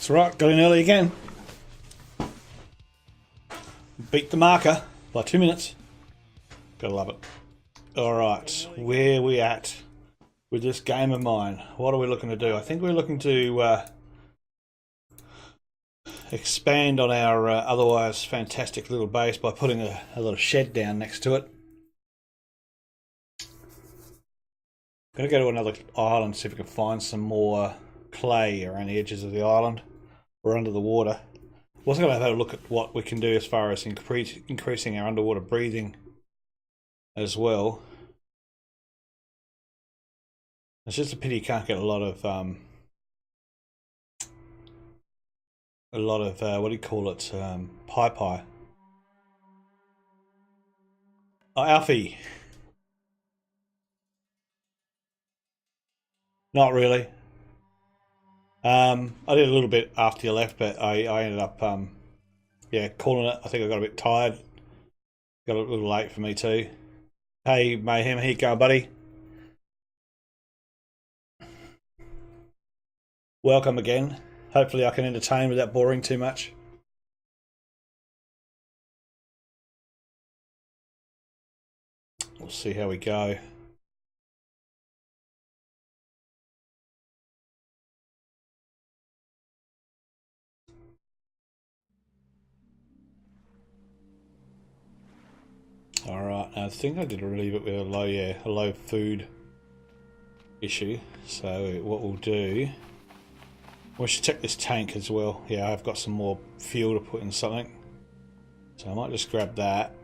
That's right, got in early again. Beat the marker by 2 minutes. Gotta love it. Alright, where are we at with this game of mine? What are we looking to do? I think we're looking to expand on our otherwise fantastic little base by putting a little shed down next to it. I'm going to go to another island, see if we can find some more clay around the edges of the island or under the water. We're also going to have a look at what we can do as far as increasing our underwater breathing as well. It's just a pity you can't get a lot of what do you call it? Pie. Oh, Alfie. Not really. I did a little bit after you left, but I ended up yeah, calling it. I think I got a bit tired. Got a little late for me too. Hey Mayhem, how you going, buddy? Welcome again. Hopefully I can entertain without boring too much. We'll see how we go. Alright, I think I did leave it with a low food issue. So what we'll do, we should check this tank as well. Yeah, I've got some more fuel to put in something. So I might just grab that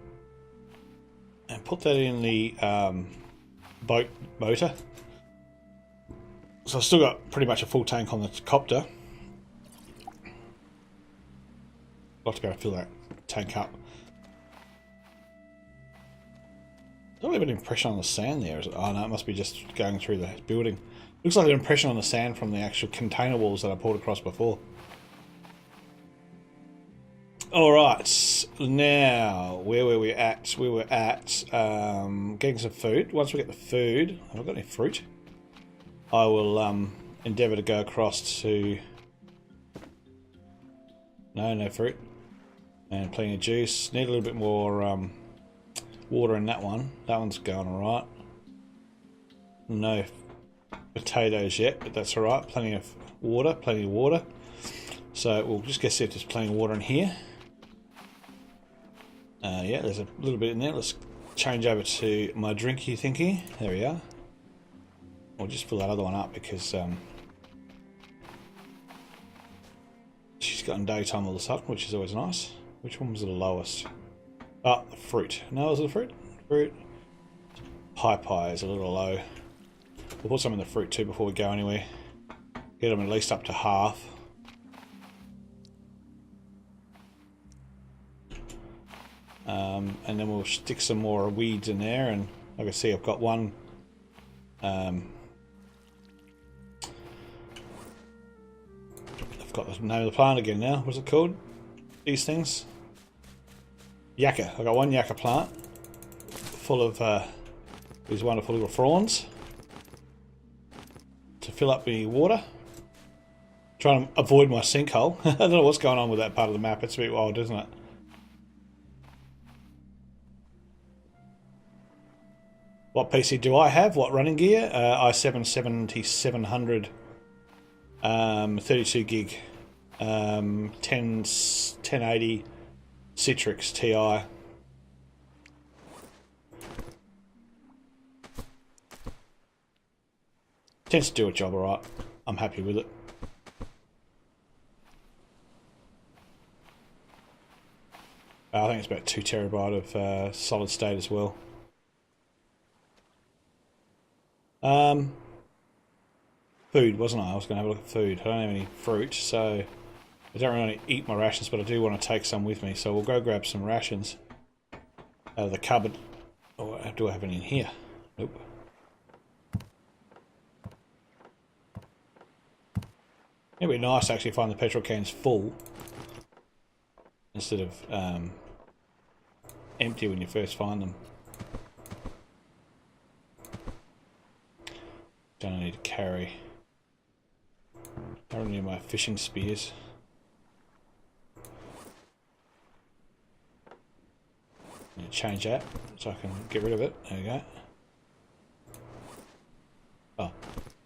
and put that in the boat motor. So I've still got pretty much a full tank on the copter. Got to go and fill that tank up. Don't leave an impression on the sand there. Is it? Oh no, it must be just going through the building. Looks like an impression on the sand from the actual container walls that I pulled across before. Alright, now, where were we at? We were at getting some food. Once we get the food, have I got any fruit? I will endeavour to go across to... No fruit. And plenty of juice. Need a little bit more water in that one. That one's going alright. No potatoes yet, but that's alright. Plenty of water. So we'll just go see if there's plenty of water in here. Yeah, there's a little bit in there. Let's change over to my drinky thingy. There we are. We'll just fill that other one up because she's gotten daytime all of a sudden, which is always nice. Which one was the lowest? Oh, the fruit. No, was it the fruit? Fruit. Pie is a little low. We'll put some in the fruit too before we go anywhere. Get them at least up to half. And then we'll stick some more weeds in there, and like I see I've got one I've got the name of the plant again now. What's it called? These things? Yucca. I've got one yucca plant full of these wonderful little fronds to fill up the water. Trying to avoid my sinkhole. I don't know what's going on with that part of the map. It's a bit wild, isn't it? What PC do I have? What running gear? i7-7700, 32 gig, 1080 Citrix TI. Tends to do a job alright. I'm happy with it. I think it's about 2 terabyte of solid state as well. Food, wasn't I? I was going to have a look at food. I don't have any fruit, so I don't really eat my rations, but I do want to take some with me. So we'll go grab some rations out of the cupboard. Oh, do I have any in here? Nope. It'd be nice to actually find the petrol cans full instead of empty when you first find them. Don't need to carry. I don't need my fishing spears. change that so I can get rid of it. There we go. Oh,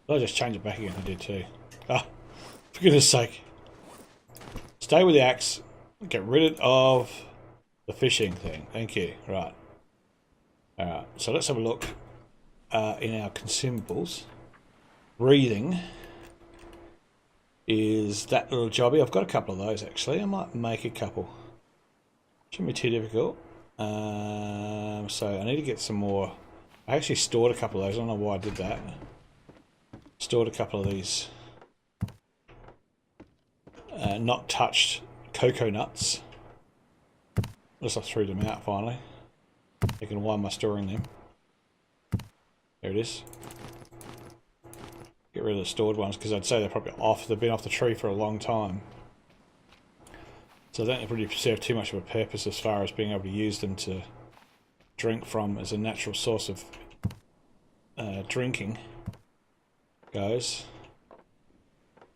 did I just change it back again? I did too. Ah, for goodness sake. Stay with the axe. Get rid of the fishing thing. Thank you. Right. Alright, so let's have a look in our consumables. Breathing is that little jobby. I've got a couple of those actually. I might make a couple. Shouldn't be too difficult. So I need to get some more. I actually stored a couple of those. I don't know why I did that. Stored a couple of these not touched cocoa nuts. Unless I threw them out finally. Thinking, why am I storing them? There it is. Get rid of the stored ones because I'd say they're probably off. They've been off the tree for a long time. So they don't really serve too much of a purpose as far as being able to use them to drink from as a natural source of drinking goes.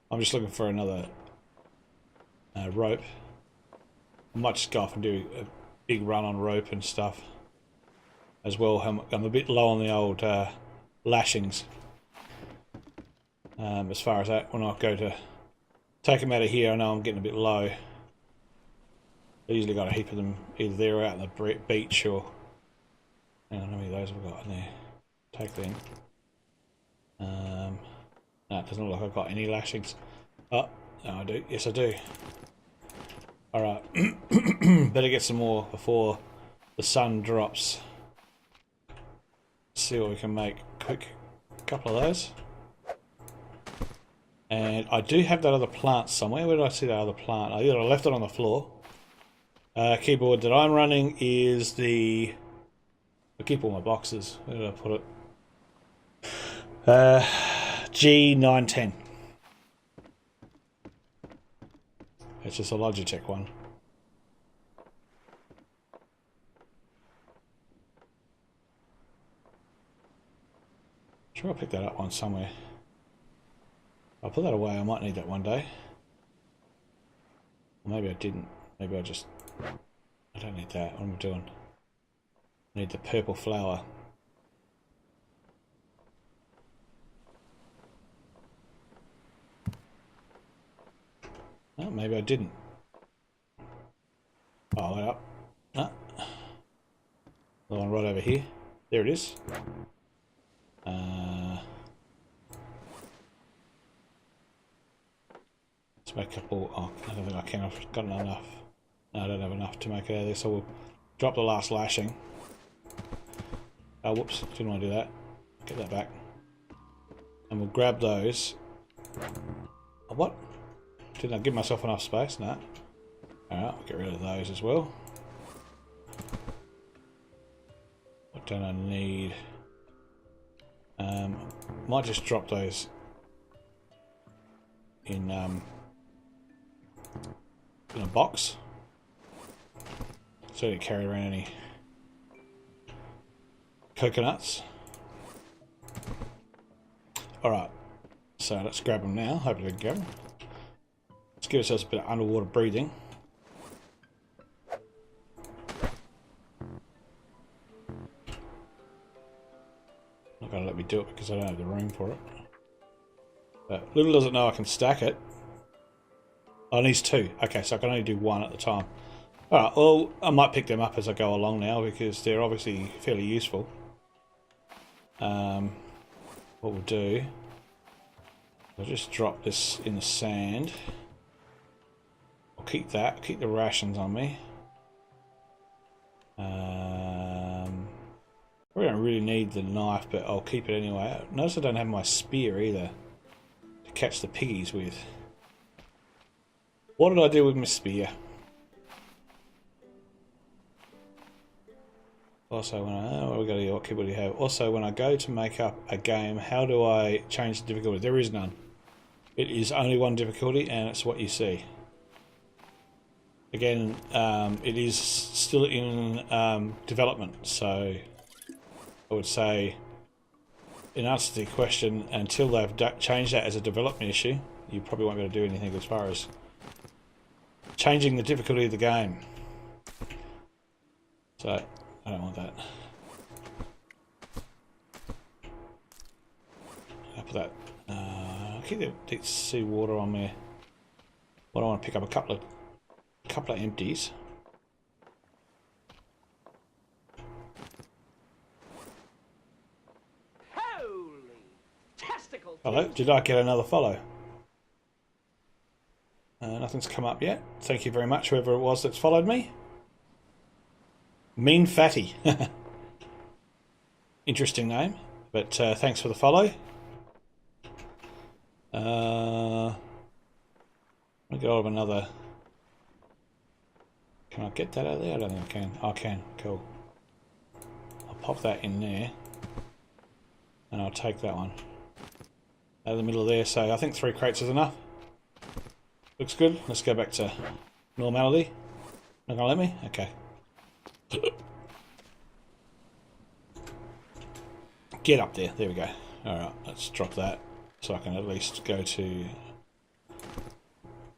I'm just looking for another rope. I might just go off and do a big run on rope and stuff as well. I'm a bit low on the old lashings as far as that. When I go to take them out of here, I know I'm getting a bit low. I usually got a heap of them either there or out on the beach or... Hang on, how many of those have I got in there? Take them. No, it doesn't look like I've got any lashings. Oh, no I do. Yes I do. Alright. Better get some more before the sun drops. See what we can make. Quick couple of those. And I do have that other plant somewhere. Where did I see that other plant? I either left it on the floor. Keyboard that I'm running is the... I keep all my boxes. Where did I put it? G910. It's just a Logitech one. Sure, I picked that up one somewhere. I'll put that away. I might need that one day. Or maybe I didn't. Maybe I just... I don't need that. What am I doing? I need the purple flower. Oh, maybe I didn't. Oh, wait up. Ah. The one right over here. There it is. Let's make a couple. Oh, I don't think I can. I've got enough. No, I don't have enough to make it out of this, so we'll drop the last lashing. Oh, whoops. Didn't want to do that. Get that back. And we'll grab those. Oh, what? Didn't I give myself enough space? No. Alright, we'll get rid of those as well. What don't I need? Might just drop those in a box. So you don't carry around any coconuts. Alright, so let's grab them now. Hopefully we can grab them. Let's give ourselves a bit of underwater breathing. Not going to let me do it because I don't have the room for it. But little does it know I can stack it. Oh, it needs two. Okay, so I can only do one at a time. Alright, well, I might pick them up as I go along now because they're obviously fairly useful. What we'll do, I'll just drop this in the sand. I'll keep that, keep the rations on me. I don't really need the knife, but I'll keep it anyway. Notice I don't have my spear either to catch the piggies with. What did I do with my spear? Also, when what do you have? Also, when I go to make up a game, how do I change the difficulty? There is none. It is only one difficulty, and it's what you see. Again, it is still in development, so I would say, in answer to the question, until they've changed that as a development issue, you probably won't be able to do anything as far as changing the difficulty of the game. So, I don't want that. I'll put that. I'll keep the deep sea water on there. Well, I want to pick up a couple of empties. Hello, did I get another follow? Nothing's come up yet. Thank you very much, whoever it was that's followed me. Mean Fatty. Interesting name, but thanks for the follow. I'll get hold of another. Can I get that out of there? I don't think I can. I can. Cool. I'll pop that in there, and I'll take that one out of the middle of there. So I think 3 crates is enough. Looks good. Let's go back to normality. Not gonna let me? Okay. Get up there. There we go. Alright, let's drop that so I can at least go to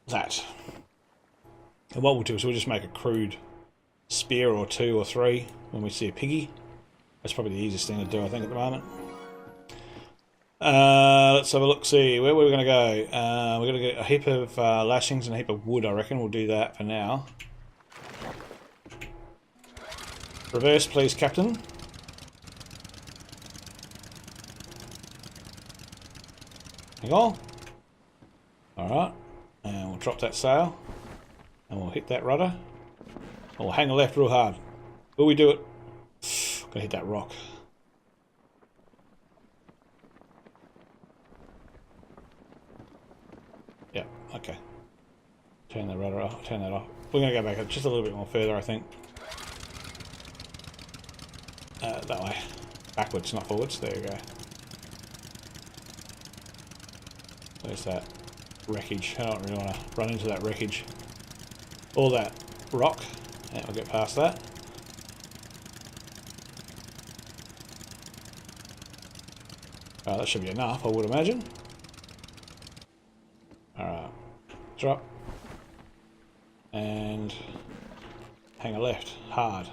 that. And what we'll do is we'll just make a crude spear or 2 or 3 when we see a piggy. That's probably the easiest thing to do, I think, at the moment. Let's have a look, see where we're going to go. We're going to get a heap of lashings and a heap of wood, I reckon. We'll do that for now. Reverse, please, Captain. Hang on. Alright. And we'll drop that sail. And we'll hit that rudder. And we'll hang the left real hard. Will we do it? Gotta hit that rock. Yep, okay. Turn the rudder off, turn that off. We're gonna go back just a little bit more further, I think. That way. Backwards, not forwards. There you go. There's that wreckage. I don't really want to run into that wreckage. All that rock. Yeah, we'll get past that. That should be enough, I would imagine. Alright. Drop. And hang a left. Hard.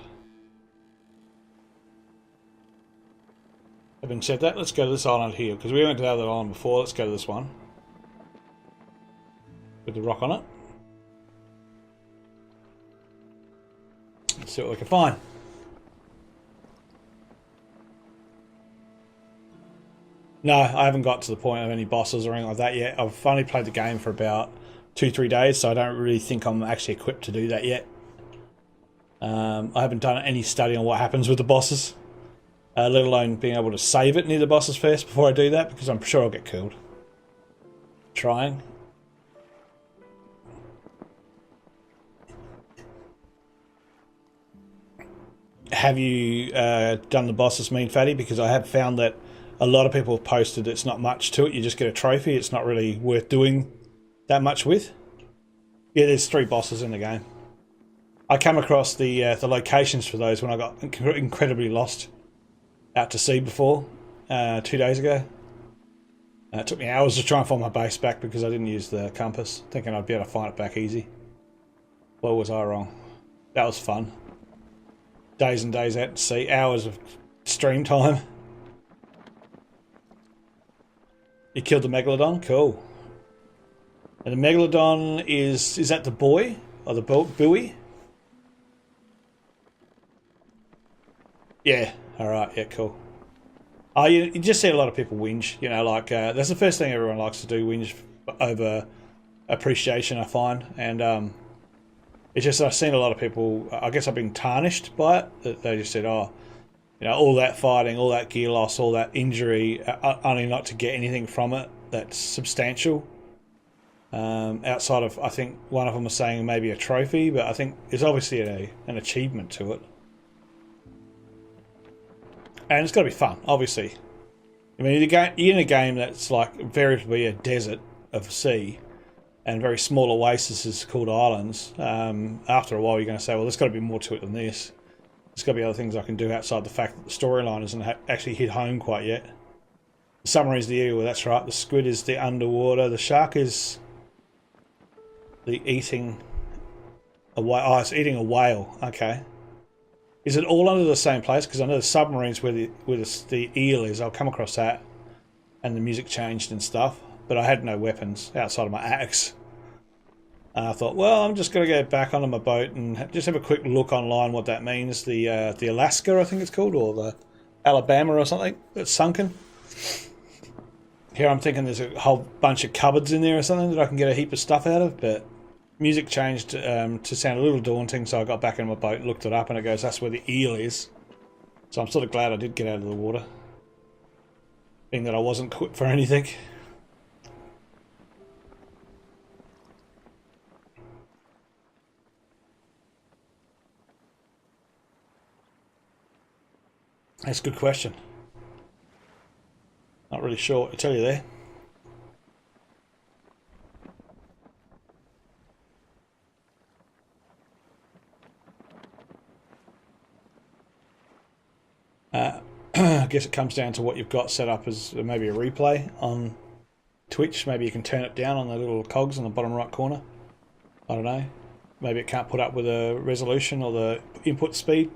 Having said that, let's go to this island here, because we went to the other island before. Let's go to this one. With the rock on it. Let's see what we can find. No, I haven't got to the point of any bosses or anything like that yet. I've only played the game for about 2-3 days, so I don't really think I'm actually equipped to do that yet. I haven't done any study on what happens with the bosses, let alone being able to save it near the bosses first before I do that, because I'm sure I'll get killed trying. Have you done the bosses, Mean Fatty? Because I have found that a lot of people have posted it's not much to it. You just get a trophy. It's not really worth doing that much with. Yeah, there's 3 bosses in the game. I came across the locations for those when I got incredibly lost out to sea before, 2 days ago. It took me hours to try and find my base back because I didn't use the compass, thinking I'd be able to find it back easy. Well, was I wrong? That was fun. Days and days out to sea, hours of stream time. You killed the Megalodon? Cool. And the Megalodon is that the boy? Or the buoy? Yeah, alright, yeah, cool. Oh, you just see a lot of people whinge, you know, like, that's the first thing everyone likes to do, whinge over appreciation, I find. And it's just I've seen a lot of people, I guess I've been tarnished by it, that they just said, oh, you know, all that fighting, all that gear loss, all that injury, only not to get anything from it that's substantial. Outside of, I think one of them was saying maybe a trophy, but I think there's obviously an achievement to it. And it's got to be fun, obviously. I mean, you're in a game that's like veritably a desert of sea and very small oases called islands. After a while, you're going to say, well, there's got to be more to it than this. There's got to be other things I can do outside the fact that the storyline hasn't actually hit home quite yet. The submarine is the area where that's right. The squid is the underwater. The shark is the eating a whale. Oh, it's eating a whale. Okay. Is it all under the same place? Because I know the submarines where the eel is, I'll come across that, and the music changed and stuff. But I had no weapons outside of my axe. And I thought, well, I'm just going to go back onto my boat and just have a quick look online what that means. The Alaska, I think it's called, or the Alabama or something that's sunken. Here I'm thinking there's a whole bunch of cupboards in there or something that I can get a heap of stuff out of, but music changed to sound a little daunting, so I got back in my boat and looked it up, and it goes, that's where the eel is. So I'm sort of glad I did get out of the water, being that I wasn't equipped for anything. That's a good question. Not really sure what to tell you there. I guess it comes down to what you've got set up as maybe a replay on Twitch. Maybe you can turn it down on the little cogs in the bottom right corner. I don't know. Maybe it can't put up with the resolution or the input speed.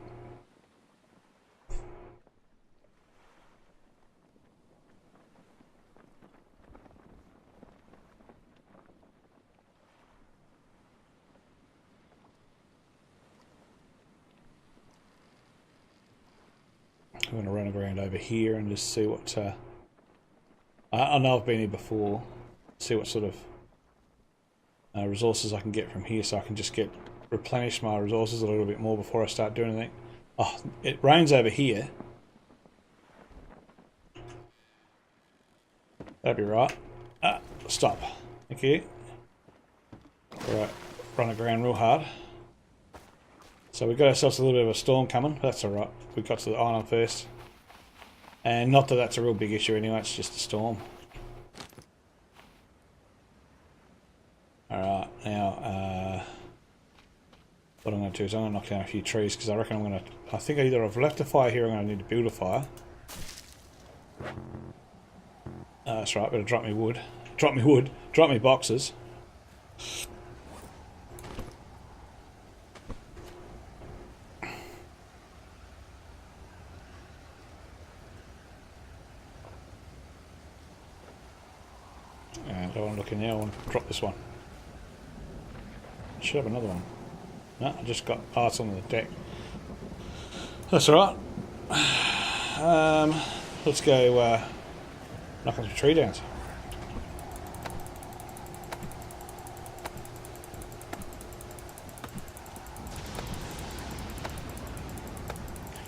I'm going to run around over here and just see what... I know I've been here before. See what sort of resources I can get from here, so I can just replenish my resources a little bit more before I start doing anything. Oh, it rains over here. That'd be right. Stop. Thank you. Alright, running around real hard. So we've got ourselves a little bit of a storm coming. That's alright. We got to the island first. And not that that's a real big issue anyway, it's just a storm. Alright, now what I'm going to do is I'm going to knock down a few trees, because I reckon I'm going to... I think either I've left a fire here or I'm going to need to build a fire. That's right, better drop me wood. Drop me wood. Drop me boxes. I don't want to look in there, I want to drop this one. Should have another one. No, I just got parts on the deck. That's alright. Let's go knock some tree down.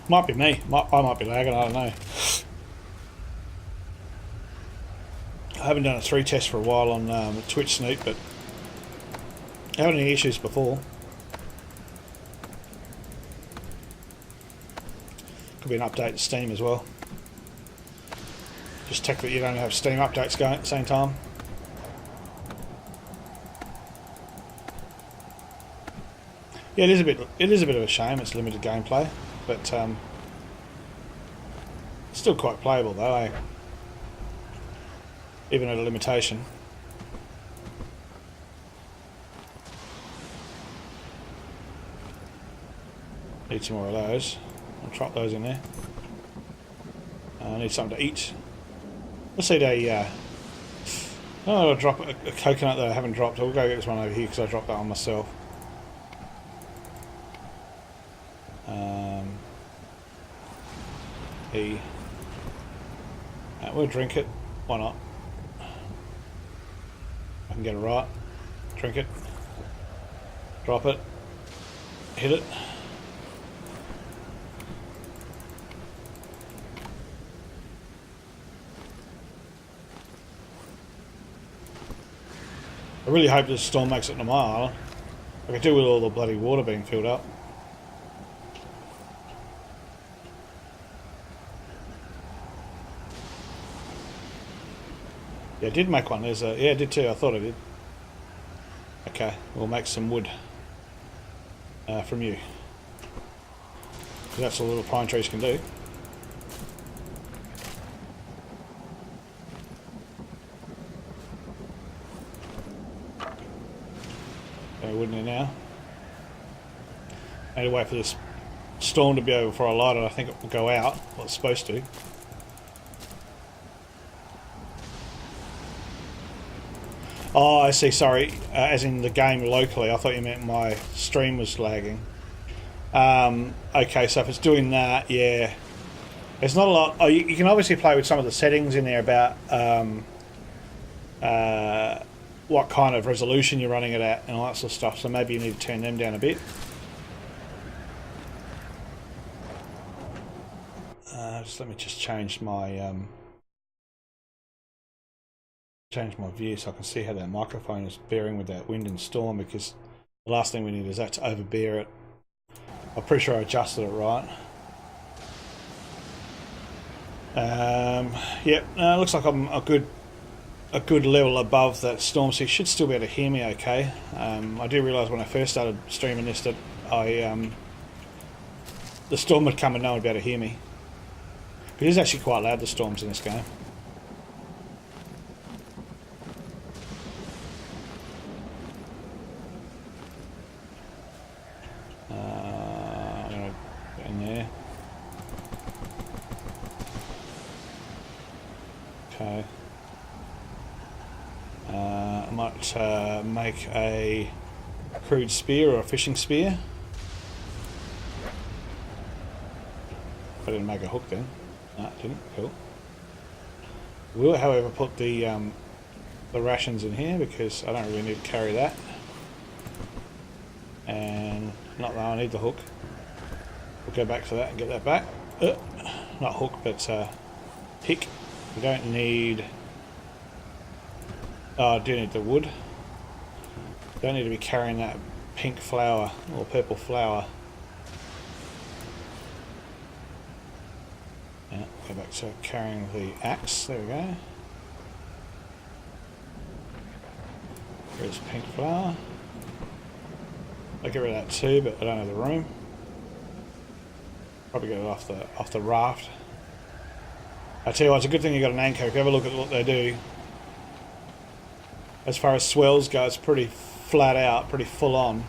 Might be me. I might be lagging, I don't know. I haven't done a 3 test for a while on Twitch Snoop, but I haven't had any issues before. Could be an update to Steam as well. Just check that you don't have Steam updates going at the same time. Yeah, it is a bit of a shame. It's limited gameplay, but still quite playable though. Eh? Even at a limitation. Need some more of those. I'll drop those in there. I need something to eat. Let's see the... I'll drop a coconut that I haven't dropped. I'll go get this one over here because I dropped that on myself. We'll drink it. Why not? I can get it right. Drink it. Drop it. Hit it. I really hope this storm makes it to my island. I could do with all the bloody water being filled up. Yeah, I did make one. There's a... Yeah, I did too. I thought I did. Okay, we'll make some wood from you. That's all little pine trees can do. Wood in there now. I need to wait for this storm to be over before I light it. I think it will go out. Well, it's supposed to. Oh, I see. Sorry. As in the game locally. I thought you meant my stream was lagging. Okay, so if it's doing that, yeah. There's not a lot. Oh, you can obviously play with some of the settings in there about what kind of resolution you're running it at and all that sort of stuff. So maybe you need to turn them down a bit. Just let me just change my view so I can see how that microphone is bearing with that wind and storm, because the last thing we need is that to overbear it. I'm pretty sure I adjusted it right. Yep, no, it looks like I'm a good level above that storm, so you should still be able to hear me okay. I do realise when I first started streaming this that the storm would come and no one would be able to hear me. It is actually quite loud, the storms in this game. I'm going to get in there. Okay. I might make a crude spear or a fishing spear. I didn't make a hook then. No, it didn't. Cool. We'll, however, put the rations in here because I don't really need to carry that. And not that I need the hook. We'll go back to that and get that back. Not hook, but pick. We don't need... Oh, I do need the wood. Don't need to be carrying that pink flower or purple flower. Yeah, go back to carrying the axe. There we go. Here's pink flower. I'll get rid of that too, but I don't have the room. Probably get it off the raft. I tell you what, it's a good thing you got an anchor. If you have a look at what they do, as far as swells go, it's pretty flat out, pretty full on.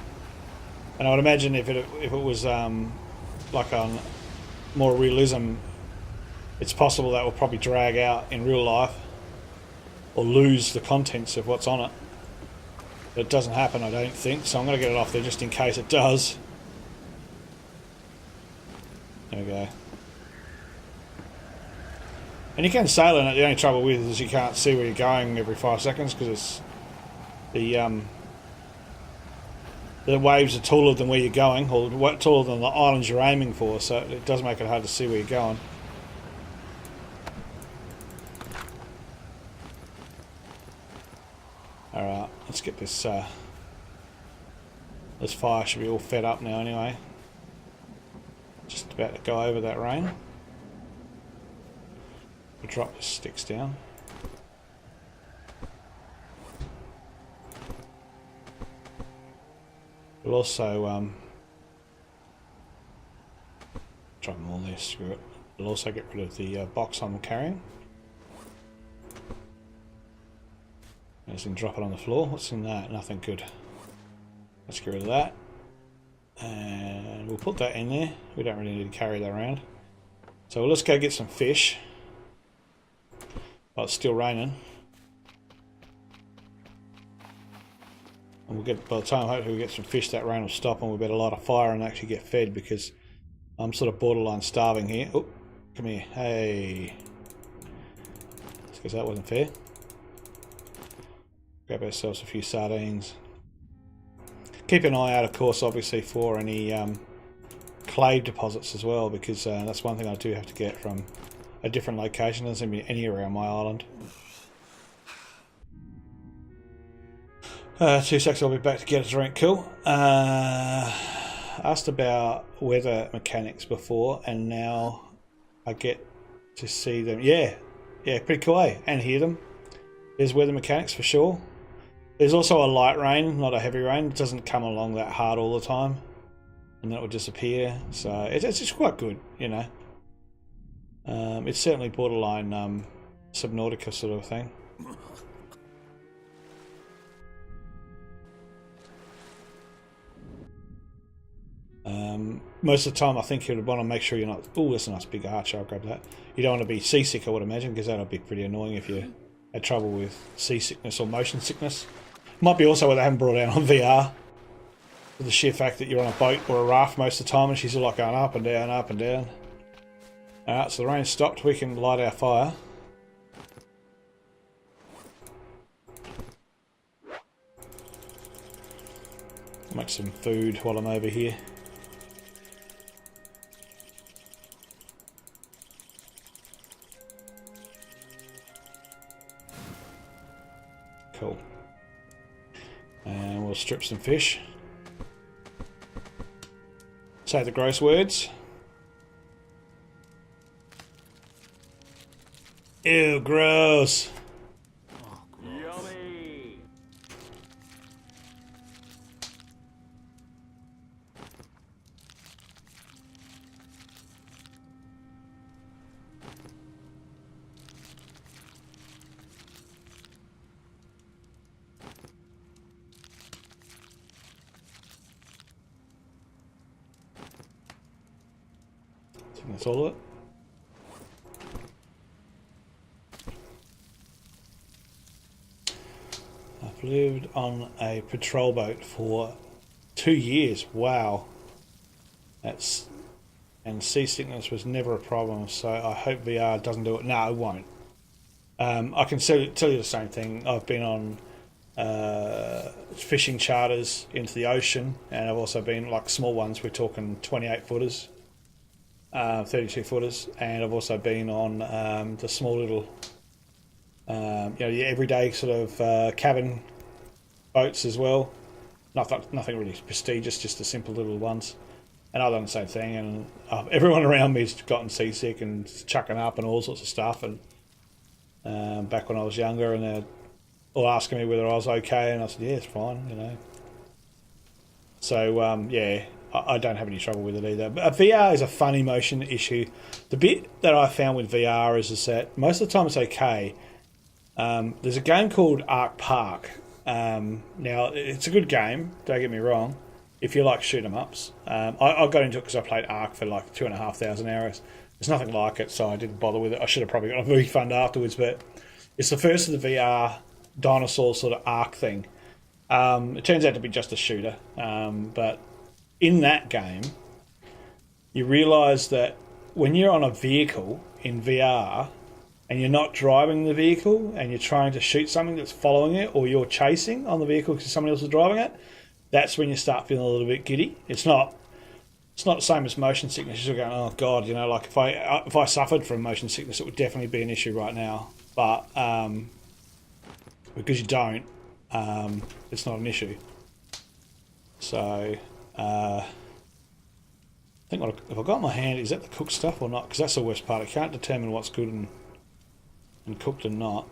And I would imagine if it was like on more realism, it's possible that will probably drag out in real life or lose the contents of what's on it. But it doesn't happen, I don't think, so I'm going to get it off there just in case it does. There we go. And you can sail in it. The only trouble with it is you can't see where you're going every 5 seconds because it's the waves are taller than where you're going, or taller than the islands you're aiming for, so it does make it hard to see where you're going. Alright, let's get this this fire should be all fed up now anyway. Just about to go over that rain. We'll drop the sticks down. We'll also drop them all there, screw it. We'll also get rid of the box I'm carrying. As in drop it on the floor. What's in that? Nothing good. Let's get rid of that. And we'll put that in there. We don't really need to carry that around. So let's go get some fish. Well, it's still raining. And we'll get, by the time hopefully we get some fish, that rain will stop and we'll better light a fire and actually get fed, because I'm sort of borderline starving here. Oh, come here. Hey. Because that wasn't fair. Grab ourselves a few sardines. Keep an eye out, of course, obviously, for any clay deposits as well, because that's one thing I do have to get from a different location. There doesn't seem to be any around my island. 2 seconds, I'll be back to get a drink. Cool. Asked about weather mechanics before, and now I get to see them. Yeah, pretty cool, eh? And hear them. There's weather mechanics for sure. There's also a light rain, not a heavy rain. It doesn't come along that hard all the time, and that will disappear. So it's just quite good, you know. It's certainly borderline Subnautica sort of thing. most of the time I think you'd want to make sure you're not... Oh, that's a nice big archer, I'll grab that. You don't want to be seasick, I would imagine, because that would be pretty annoying if you had trouble with seasickness or motion sickness. Might be also what they haven't brought out on VR. For the sheer fact that you're on a boat or a raft most of the time and she's all like going up and down, up and down. Alright, so the rain stopped, we can light our fire. Make some food while I'm over here. Cool. And we'll strip some fish. Say the gross words. Ew, gross. Yummy. I think that's all of it. I've lived on a patrol boat for 2 years. Wow. That's... And seasickness was never a problem, so I hope VR doesn't do it. No, it won't. I can tell you the same thing. I've been on fishing charters into the ocean, and I've also been, like small ones, we're talking 28 footers, 32 footers, and I've also been on the small little, you know, the everyday sort of cabin boats as well. Nothing really prestigious, just the simple little ones. And I've done the same thing, and everyone around me's gotten seasick and chucking up and all sorts of stuff. And back when I was younger, and they're all asking me whether I was okay, and I said, yeah, it's fine, you know. So, yeah, I don't have any trouble with it either. But VR is a funny motion issue. The bit that I found with VR is that most of the time it's okay. There's a game called Ark Park. Now, it's a good game, don't get me wrong, if you like shoot 'em ups. I got into it because I played Ark for like 2,500 hours. There's nothing like it, so I didn't bother with it. I should have probably got a refund afterwards, but it's the first of the VR dinosaur sort of Ark thing. It turns out to be just a shooter, but in that game, you realise that when you're on a vehicle in VR and you're not driving the vehicle and you're trying to shoot something that's following it, or you're chasing on the vehicle because somebody else is driving it, that's when you start feeling a little bit giddy. It's not the same as motion sickness. You're going, oh God, you know, like if I suffered from motion sickness, it would definitely be an issue right now. But because you don't, it's not an issue. So I think if I got my hand, is that the cooked stuff or not? Because that's the worst part. I can't determine what's good and cooked and not.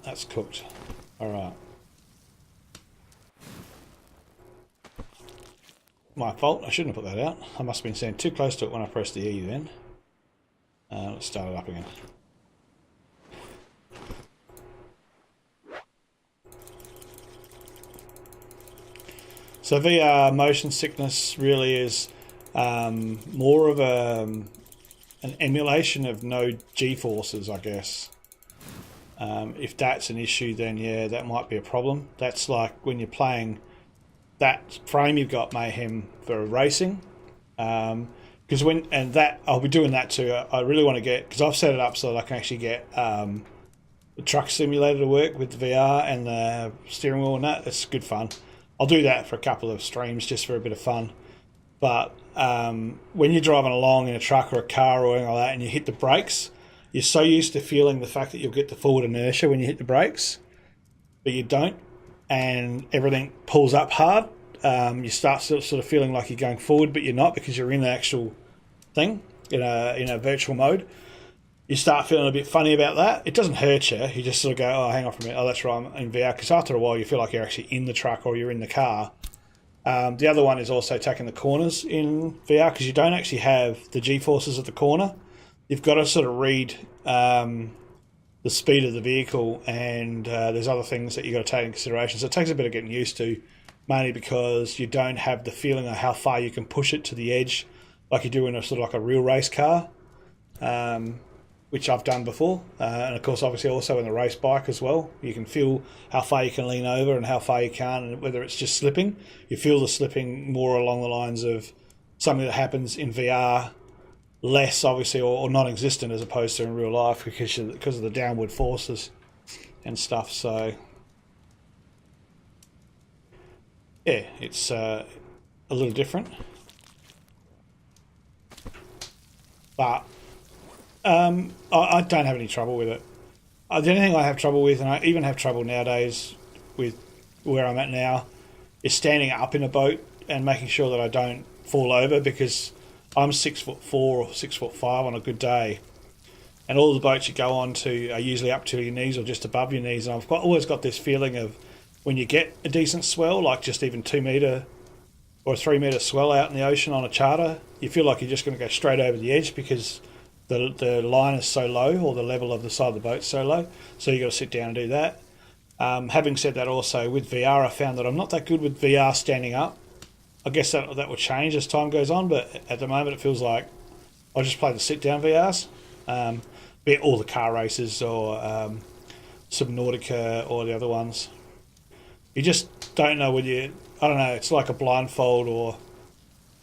That's cooked. All right. My fault, I shouldn't have put that out. I must have been standing too close to it when I pressed the E then. Let's start it up again. So VR motion sickness really is more of an emulation of no G-forces, I guess. If that's an issue, then yeah, that might be a problem. That's like when you're playing that frame you've got Mayhem for racing, because I'll be doing that too. I really want to get, because I've set it up so that I can actually get the truck simulator to work with the VR and the steering wheel and that. It's good fun. I'll do that for a couple of streams just for a bit of fun. But when you're driving along in a truck or a car or anything like that and you hit the brakes, you're so used to feeling the fact that you'll get the forward inertia when you hit the brakes, but you don't, and everything pulls up hard. You start sort of feeling like you're going forward, but you're not, because you're in the actual thing in a virtual mode. You start feeling a bit funny about that. It doesn't hurt you. You just sort of go, oh, hang on for a minute. Oh, that's right, I'm in VR. Because after a while, you feel like you're actually in the truck or you're in the car. The other one is also taking the corners in VR, because you don't actually have the G-forces at the corner. You've got to sort of read the speed of the vehicle, and there's other things that you've got to take into consideration. So it takes a bit of getting used to. mainly because you don't have the feeling of how far you can push it to the edge like you do in a sort of like a real race car, which I've done before. And of course, obviously also in the race bike as well. You can feel how far you can lean over and how far you can't, and whether it's just slipping. You feel the slipping more along the lines of something that happens in VR, less obviously, or non-existent as opposed to in real life because of the downward forces and stuff. So yeah, it's a little different, but I don't have any trouble with it. The only thing I have trouble with, and I even have trouble nowadays with where I'm at now, is standing up in a boat and making sure that I don't fall over, because I'm 6'4" or 6'5" on a good day, and all the boats you go on to are usually up to your knees or just above your knees. And always got this feeling of when you get a decent swell, like just even 2 metre or a 3 metre swell out in the ocean on a charter, you feel like you're just going to go straight over the edge because the line is so low, or the level of the side of the boat is so low. So you've got to sit down and do that. Having said that, also with VR, I found that I'm not that good with VR standing up. I guess that will change as time goes on, but at the moment it feels like I just play the sit-down VRs, be it all the car races or Subnautica or the other ones. You just don't know when you... I don't know, it's like a blindfold or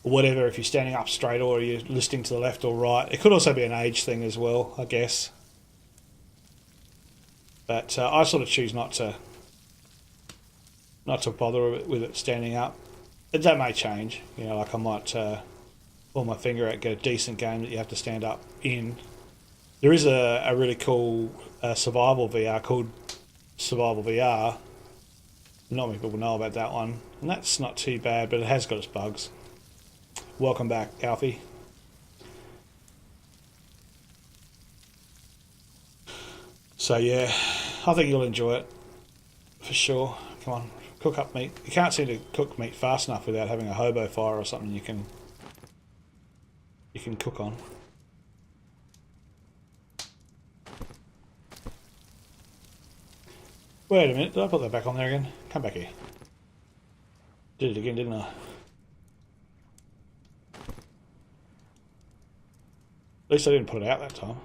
whatever if you're standing up straight or you're listening to the left or right. It could also be an age thing as well, I guess. But I sort of choose not to bother with it standing up. That may change, you know, like I might pull my finger out, get a decent game that you have to stand up in. There is a really cool survival VR called Survival VR. Not many people know about that one, and that's not too bad, but it has got its bugs. Welcome back, Alfie. So yeah, I think you'll enjoy it for sure. Come on, cook up meat. You can't seem to cook meat fast enough without having a hobo fire or something you can cook on. Wait a minute, did I put that back on there again? Come back here. Did it again, didn't I? At least I didn't put it out that time.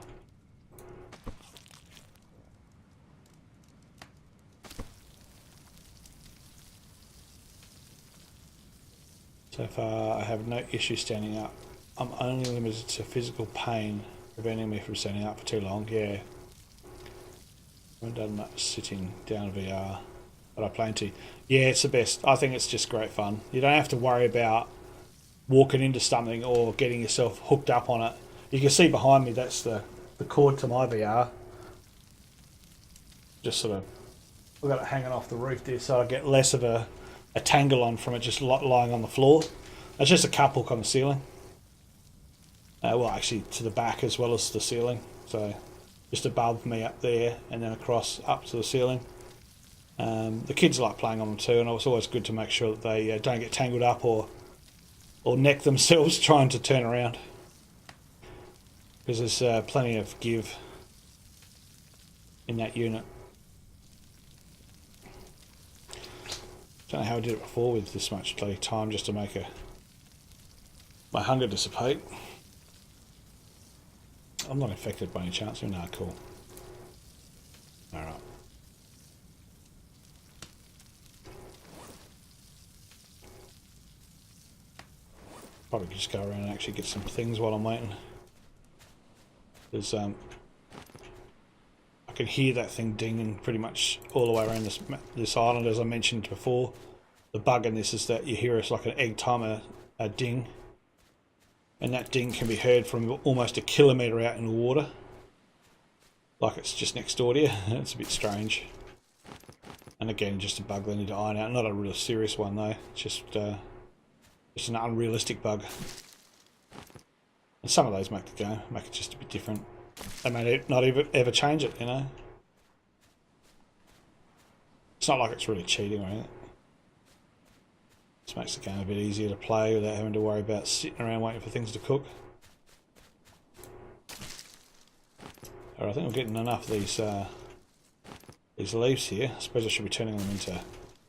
So far I have no issue standing up. I'm only limited to physical pain preventing me from standing up for too long. Yeah. I haven't done much sitting down VR, but I plan to. Yeah, it's the best. I think it's just great fun. You don't have to worry about walking into something or getting yourself hooked up on it. You can see behind me, that's the cord to my VR. Just sort of, I've got it hanging off the roof there, so I get less of a tangle on from it just lying on the floor. It's just a cup hook on the ceiling. Well, actually to the back as well as the ceiling. So just above me up there and then across up to the ceiling. The kids like playing on them too, and it's always good to make sure that they don't get tangled up or neck themselves trying to turn around, because there's plenty of give in that unit. Don't know how I did it before with this much time just to make my hunger dissipate. I'm not infected by any chance. No, cool. Alright. Probably just go around and actually get some things while I'm waiting. There's I can hear that thing dinging pretty much all the way around this island, as I mentioned before. The bug in this is that you hear it's like an egg timer ding, and that ding can be heard from almost a kilometre out in the water, like it's just next door to you. It's a bit strange. And again, just a bug they need to iron out. Not a real serious one though. It's just an unrealistic bug. And some of those make it just a bit different. They may not ever change it, you know. It's not like it's really cheating or anything. Just makes the game a bit easier to play without having to worry about sitting around waiting for things to cook. Alright, I think we're getting enough of these leaves here. I suppose I should be turning them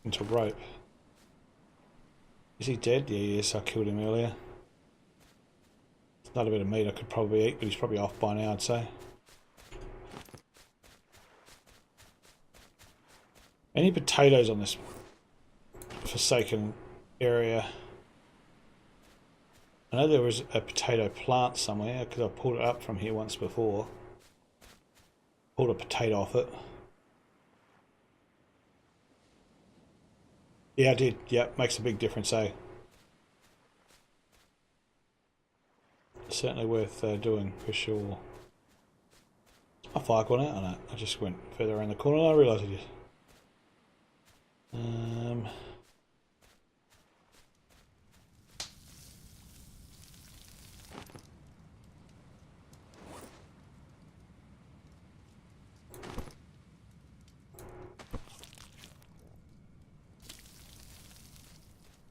into rope. Is he dead? Yeah, he is. I killed him earlier. It's not a bit of meat I could probably eat, but he's probably off by now, I'd say. Any potatoes on this forsaken area? I know there was a potato plant somewhere because I pulled it up from here once before. Pulled a potato off it. Yeah, I did. Yep, makes a big difference, eh? Certainly worth doing for sure. My fire gone out on that. I just went further around the corner and I realised I did.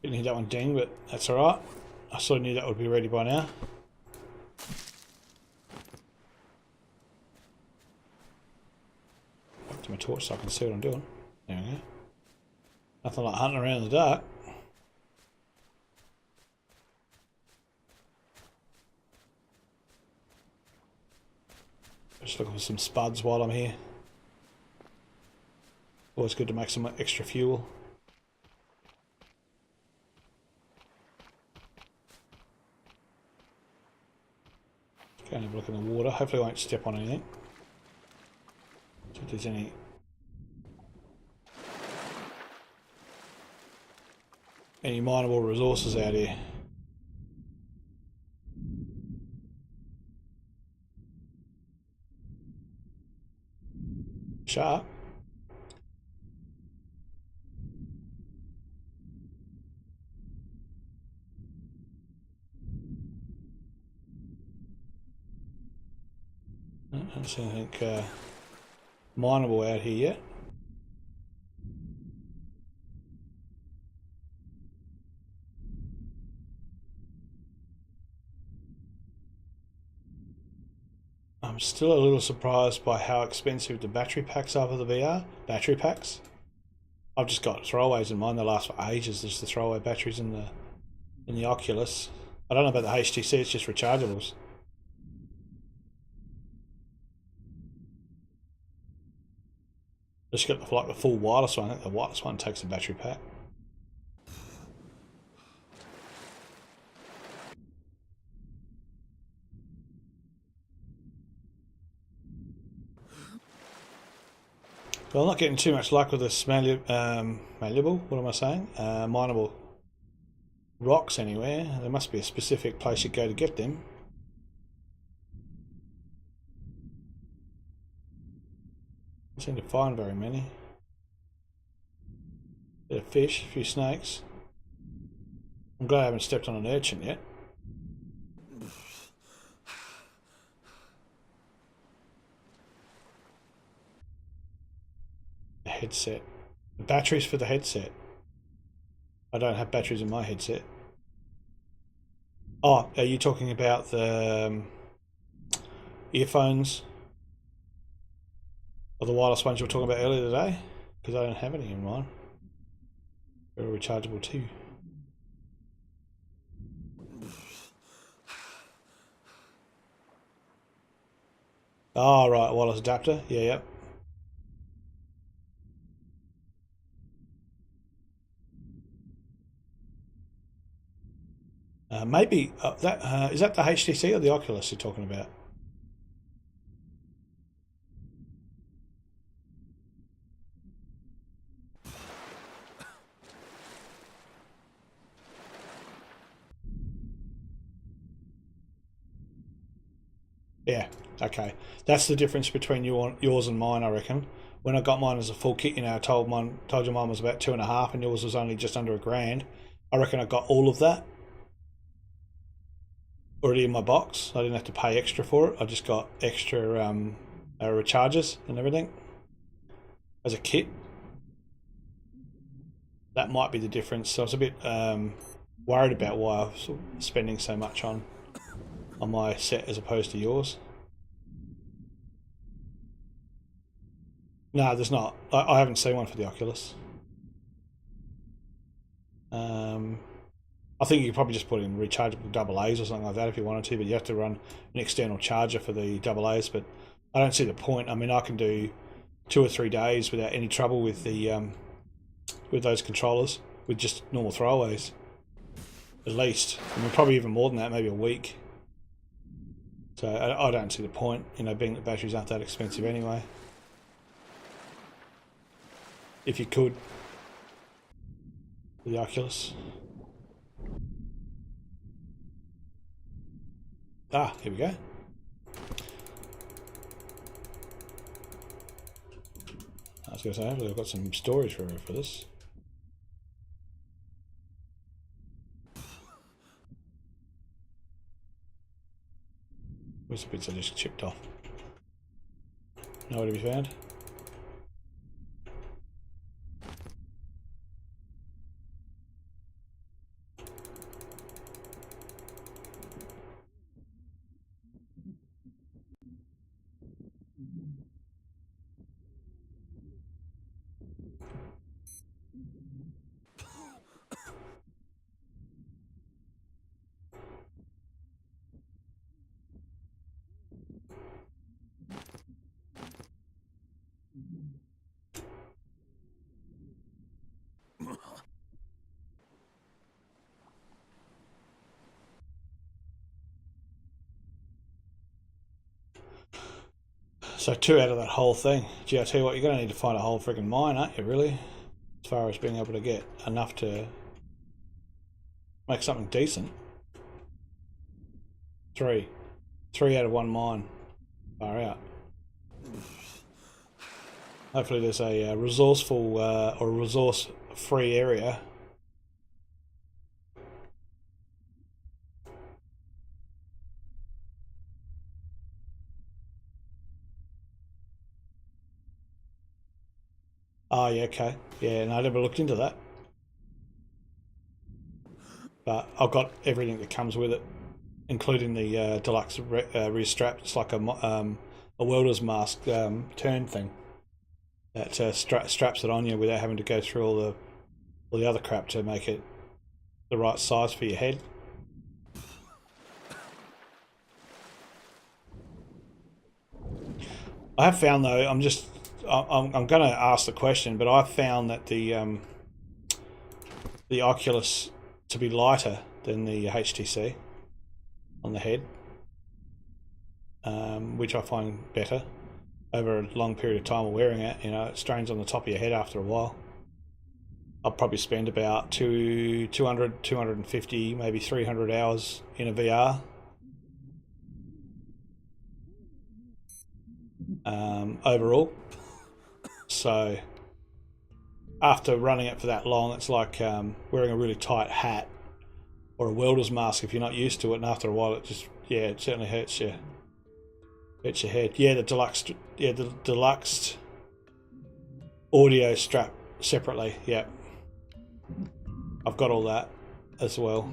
Didn't hear that one ding, but that's alright. I sort of knew that would be ready by now. Back to my torch so I can see what I'm doing. There we go. Nothing like hunting around in the dark. Just looking for some spuds while I'm here. Always good to make some extra fuel. Go and have a look in the water. Hopefully I won't step on anything. See if there's any mineable resources out here. Shark. I don't see anything mineable out here yet. I'm still a little surprised by how expensive the battery packs are for the VR. Battery packs. I've just got throwaways in mine. They last for ages. There's the throwaway batteries in the Oculus. I don't know about the HTC. It's just rechargeables. Just got the full wireless one. I think the wireless one takes a battery pack. Well, I'm not getting too much luck with this malleable, what am I saying? Mineable rocks anywhere. There must be a specific place you go to get them. I don't seem to find very many. A bit of fish, a few snakes. I'm glad I haven't stepped on an urchin yet. A headset. The batteries for the headset. I don't have batteries in my headset. Oh, are you talking about the earphones? Or the wireless ones you were talking about earlier today? Because I don't have any in mine. They're rechargeable too. Oh, right, wireless adapter. Yeah, yep. Maybe that is that the HTC or the Oculus you're talking about? Yeah, okay. That's the difference between yours and mine, I reckon. When I got mine as a full kit, you know, I told you mine was about 2.5, and yours was only just under $1,000. I reckon I got all of that already in my box. I didn't have to pay extra for it. I just got extra recharges and everything as a kit. That might be the difference. So I was a bit worried about why I was spending so much on my set as opposed to yours. No, there's not. I haven't seen one for the Oculus. I think you could probably just put in rechargeable AA's or something like that if you wanted to, but you have to run an external charger for the AA's. But I don't see the point. I mean, I can do 2 or 3 days without any trouble with the with those controllers with just normal throwaways, at least. I mean, probably even more than that, maybe a week. So I don't see the point, you know, being that batteries aren't that expensive anyway. If you could, with the Oculus. Ah, here we go. I was going to say, hopefully I've got some storage for this. Where's the bits I just chipped off? Nowhere to be found. So 2 out of that whole thing. Gee, I tell you what, you're going to need to find a whole friggin' mine, aren't you, really? As far as being able to get enough to make something decent. 3. 3 out of 1 mine. Far out. Hopefully there's a resourceful or resource-free area. Oh, yeah, okay. Yeah, no, I never looked into that. But I've got everything that comes with it, including the deluxe rear strap. It's like a welder's mask turn thing that straps it on you without having to go through all the other crap to make it the right size for your head. I have found though, I'm going to ask the question, but I've found that the Oculus to be lighter than the HTC on the head, which I find better over a long period of time of wearing it. You know, it strains on the top of your head after a while. I'll probably spend about 200, 250, maybe 300 hours in a VR. Overall. So after running it for that long, it's like wearing a really tight hat or a welder's mask if you're not used to it, and after a while it just, yeah, it certainly hurts your head. Yeah, the deluxe audio strap separately, yeah. I've got all that as well.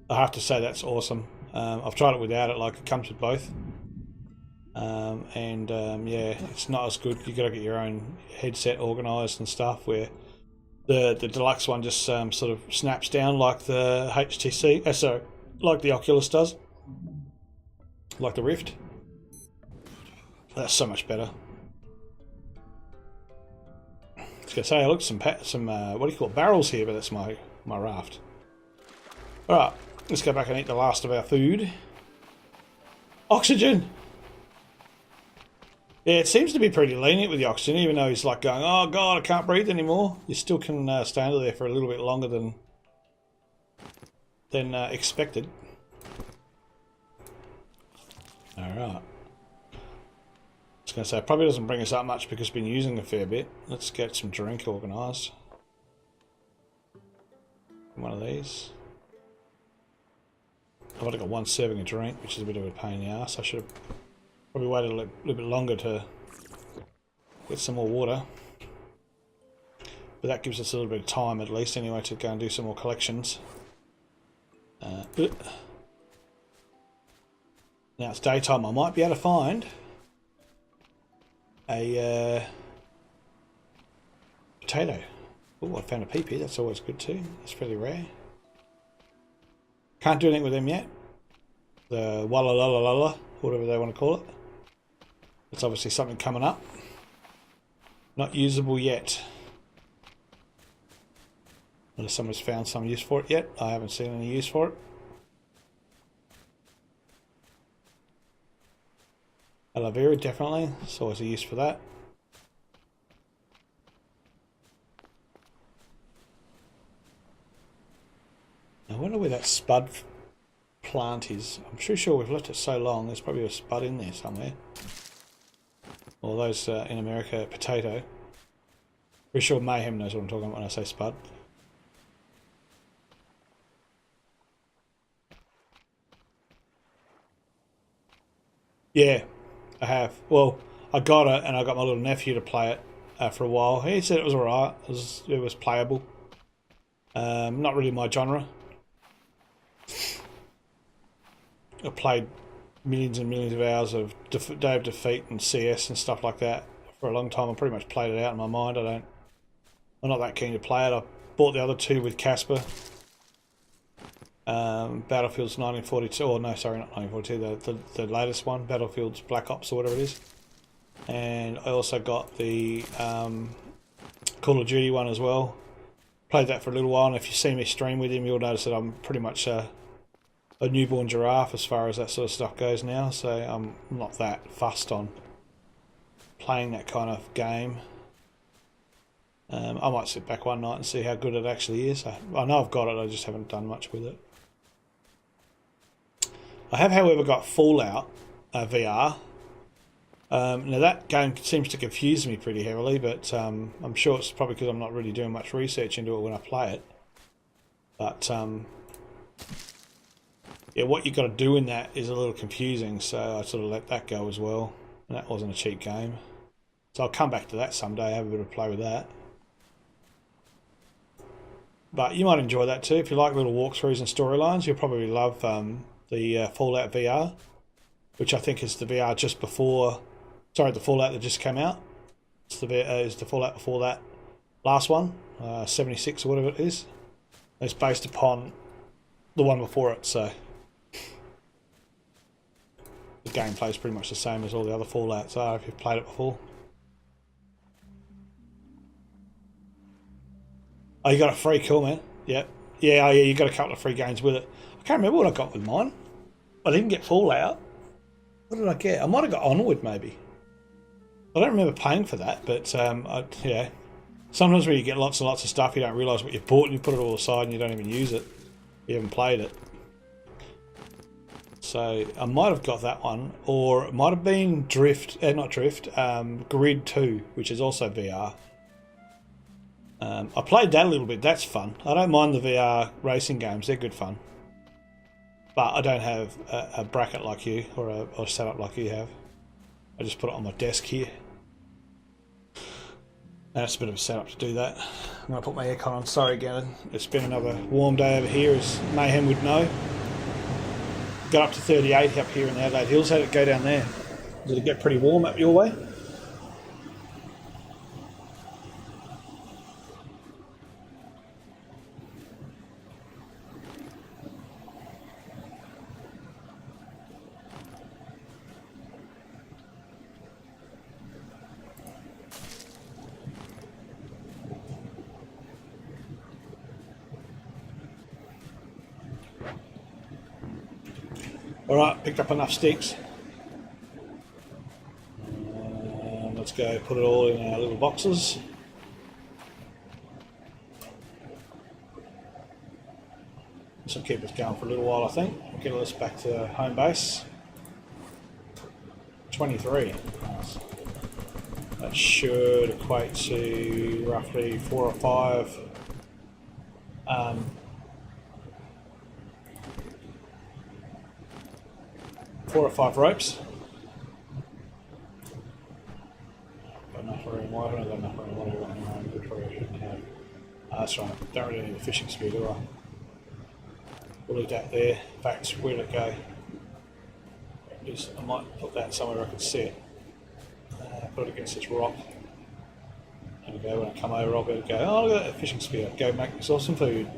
I have to say that's awesome. I've tried it without it, like it comes with both. Yeah, it's not as good. You got to get your own headset organised and stuff. Where the deluxe one just sort of snaps down like the HTC, sorry, like the Oculus does, like the Rift. That's so much better. I was gonna say, I looked some what do you call it, barrels here, but that's my raft. All right, let's go back and eat the last of our food. Oxygen. Yeah, it seems to be pretty lenient with the oxygen, even though he's like going, oh god, I can't breathe anymore. You still can stay under there for a little bit longer than expected. Alright. I was going to say, it probably doesn't bring us up much because we've been using a fair bit. Let's get some drink organised. One of these. I've only got 1 serving of drink, which is a bit of a pain in the ass. I should have probably waited a little bit longer to get some more water. But that gives us a little bit of time at least anyway to go and do some more collections. Now it's daytime. I might be able to find a potato. Oh, I found a PP, that's always good too. That's fairly rare. Can't do anything with them yet. The walla la la la la, whatever they want to call it. It's obviously something coming up. Not usable yet. Unless someone's found some use for it yet. I haven't seen any use for it. Aloe vera, definitely. There's always a use for that. I wonder where that spud plant is. I'm pretty sure we've left it so long, there's probably a spud in there somewhere. Or those in America, potato. Pretty sure Mayhem knows what I'm talking about when I say spud. Yeah, I have. Well, I got it and I got my little nephew to play it for a while. He said it was alright, it was playable. Not really my genre. I played millions and millions of hours of Day of Defeat and CS and stuff like that for a long time. I pretty much played it out in my mind. I'm not that keen to play it. I bought the other two with Casper. Battlefield's 1942, or no, sorry, not 1942, the latest one, Battlefield's Black Ops or whatever it is. And I also got the Call of Duty one as well. Played that for a little while, and if you see me stream with him, you'll notice that I'm pretty much a newborn giraffe as far as that sort of stuff goes now, so I'm not that fussed on playing that kind of game. I might sit back one night and see how good it actually is. I know I've got it, I just haven't done much with it. I have, however, got Fallout VR. Now that game seems to confuse me pretty heavily, but I'm sure it's probably because I'm not really doing much research into it when I play it. But yeah, what you got to do in that is a little confusing, so I sort of let that go as well. And that wasn't a cheap game, so I'll come back to that someday, have a bit of play with that. But you might enjoy that too. If you like little walkthroughs and storylines, you'll probably love the Fallout VR, which I think is the VR just before, sorry, the Fallout that just came out. It's the Fallout before that last one, 76 or whatever it is. It's based upon the one before it, so the gameplay is pretty much the same as all the other Fallouts are if you've played it before. Oh, you got a free, cool man. Yep. Yeah, oh yeah, you got a couple of free games with it. I can't remember what I got with mine. I didn't get Fallout. What did I get? I might have got Onward maybe. I don't remember paying for that, but yeah. Sometimes when you get lots and lots of stuff, you don't realise what you bought and you put it all aside and you don't even use it. You haven't played it. So I might have got that one, or it might have been Grid 2, which is also VR. I played that a little bit, that's fun. I don't mind the VR racing games, they're good fun. But I don't have a bracket like you, or a setup like you have. I just put it on my desk here. That's a bit of a setup to do that. I'm going to put my aircon on, sorry again, it's been another warm day over here, as Mayhem would know. Got up to 38 up here in the Adelaide Hills. How did it go down there? Did it get pretty warm up your way? Alright, picked up enough sticks. Let's go put it all in our little boxes. This will keep us going for a little while, I think. Get us back to home base. 23. That should equate to roughly 4 or 5 4 or 5 ropes. Got enough for in water, I've got enough for in water right now. Good for it. That's right, don't really need a fishing spear, do I? We'll leave that there. In fact, where'd it go? I might put that somewhere I can see it. Put it against this rock. There we go, when I come over I'll be able to go, oh look at that fishing spear, go make myself some food.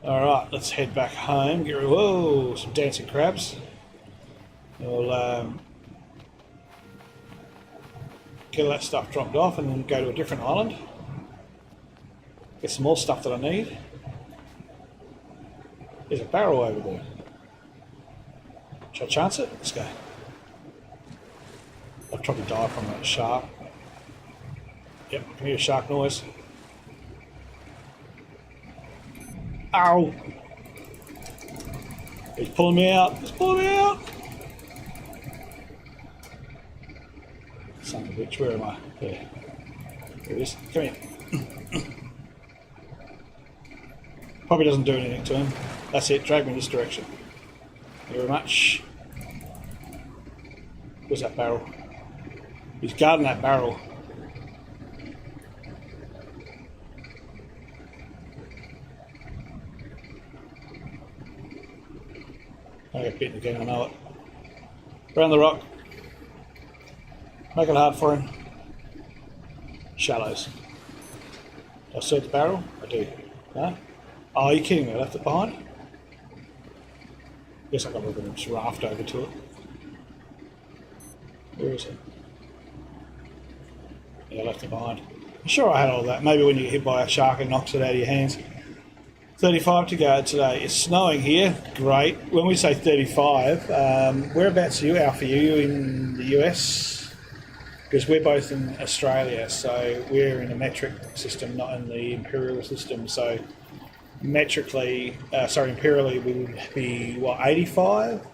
Alright, let's head back home, get rid of, whoa, some dancing crabs. We'll get all that stuff dropped off and then go to a different island. Get some more stuff that I need. There's a barrel over there. Shall I chance it? Let's go. I'll probably die from that shark. Yep, I can hear a shark noise. Ow! He's pulling me out. He's pulling me out! Son of a bitch, where am I? There. There it is. Come here. Probably doesn't do anything to him. That's it, drag me in this direction. Thank you very much. Where's that barrel? He's guarding that barrel. I get bitten again, I know it. Around the rock. Make it hard for him. Shallows. Do I see the barrel? I do. No? Oh, are you kidding me? I left it behind? Guess I got to just raft over to it. Where is it? Yeah, I left it behind. I'm sure I had all that. Maybe when you get hit by a shark and knocks it out of your hands. 35 to go today. It's snowing here. Great. When we say 35, whereabouts are you, Alf? Are you in the US? Because we're both in Australia, so we're in a metric system, not in the imperial system. So metrically, imperially, we would be, what, 85?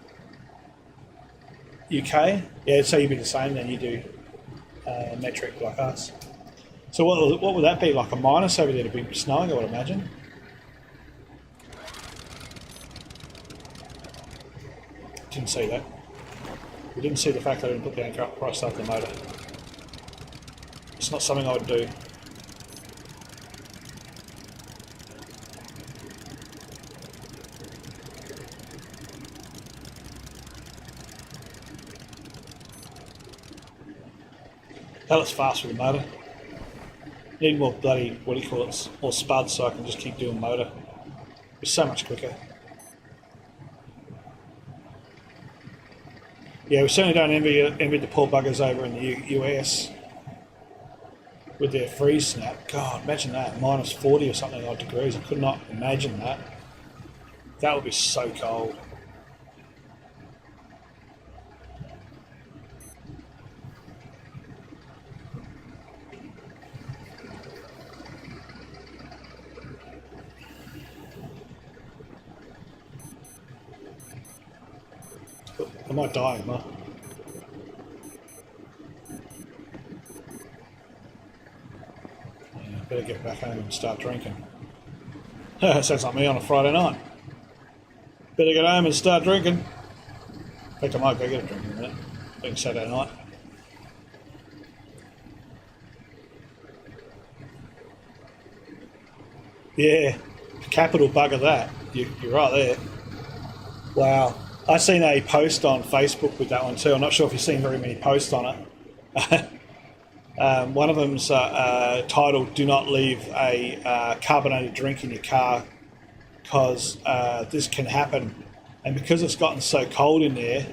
UK? Yeah, so you'd be the same then, you do metric like us. So what would that be, like a minus over there to be snowing, I would imagine? Didn't see that. We didn't see the fact that I didn't put the anchor up before I started the motor. It's not something I would do. Hell, it's fast with the motor. Need more bloody, what do you call it, more spuds so I can just keep doing motor. It's so much quicker. Yeah, we certainly don't envy the poor buggers over in the US with their freeze snap. God, imagine that, minus 40 or something odd degrees. I could not imagine that. That would be so cold. I might die, am I? Yeah, better get back home and start drinking. Sounds like me on a Friday night. Better get home and start drinking. In fact, I might go get a drink in a minute. Being Saturday night. Yeah, capital bugger that. You're right there. Wow. I seen a post on Facebook with that one too. I'm not sure if you've seen very many posts on it. One of them's titled, "Do not leave a carbonated drink in your car because this can happen." And because it's gotten so cold in there,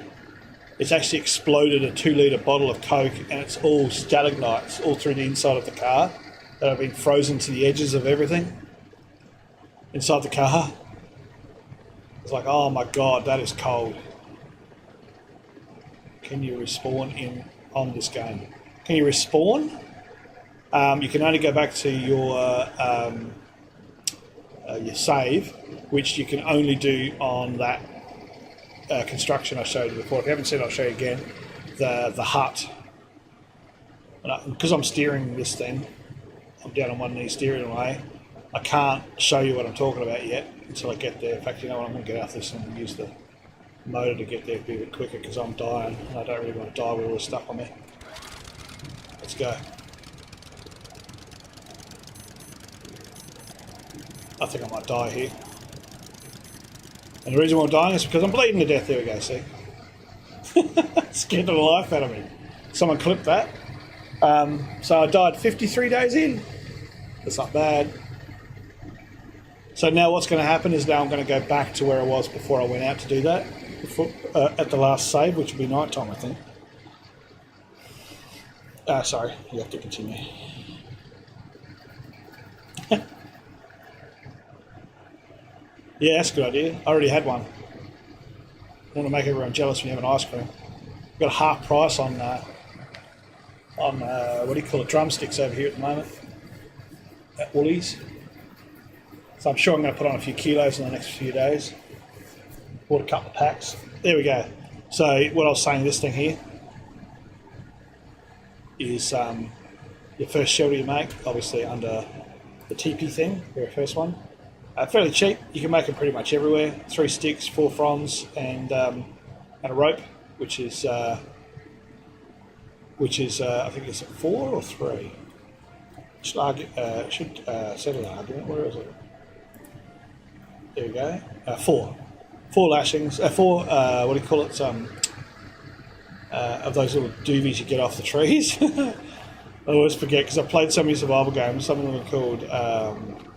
it's actually exploded a 2-litre bottle of Coke, and it's all stalagmites all through the inside of the car that have been frozen to the edges of everything inside the car. It's like, oh my god, that is cold. Can you respawn on this game? Can you respawn? You can only go back to your save, which you can only do on that construction I showed you before. If you haven't seen it, I'll show you again. The hut. Because I'm steering this thing, I'm down on one knee steering away. I can't show you what I'm talking about yet until I get there. In fact, you know what, I'm going to get out this and use the motor to get there a bit quicker because I'm dying and I don't really want to die with all this stuff on me. Let's go. I think I might die here. And the reason why I'm dying is because I'm bleeding to death. There we go, see? Scared the life out of me. Someone clip that. So I died 53 days in. That's not bad. So now what's going to happen is now I'm going to go back to where I was before I went out to do that, before, at the last save, which will be night time, I think. Sorry, you have to continue. Yeah, that's a good idea. I already had one. I want to make everyone jealous when you have an ice cream. Got a half price on what do you call it, drumsticks over here at the moment at Woolies. So I'm sure I'm going to put on a few kilos in the next few days. Bought a couple of packs. There we go. So what I was saying, this thing here is your first shelter you make, obviously under the teepee thing, the very first one. Fairly cheap. You can make them pretty much everywhere. 3 sticks, 4 fronds, and a rope, which is I think it's 4 or 3. Should settle an argument. Where is it? There we go. 4 lashings. 4. What do you call it? Of those little doobies you get off the trees. I always forget because I played so many survival games. Some of them are called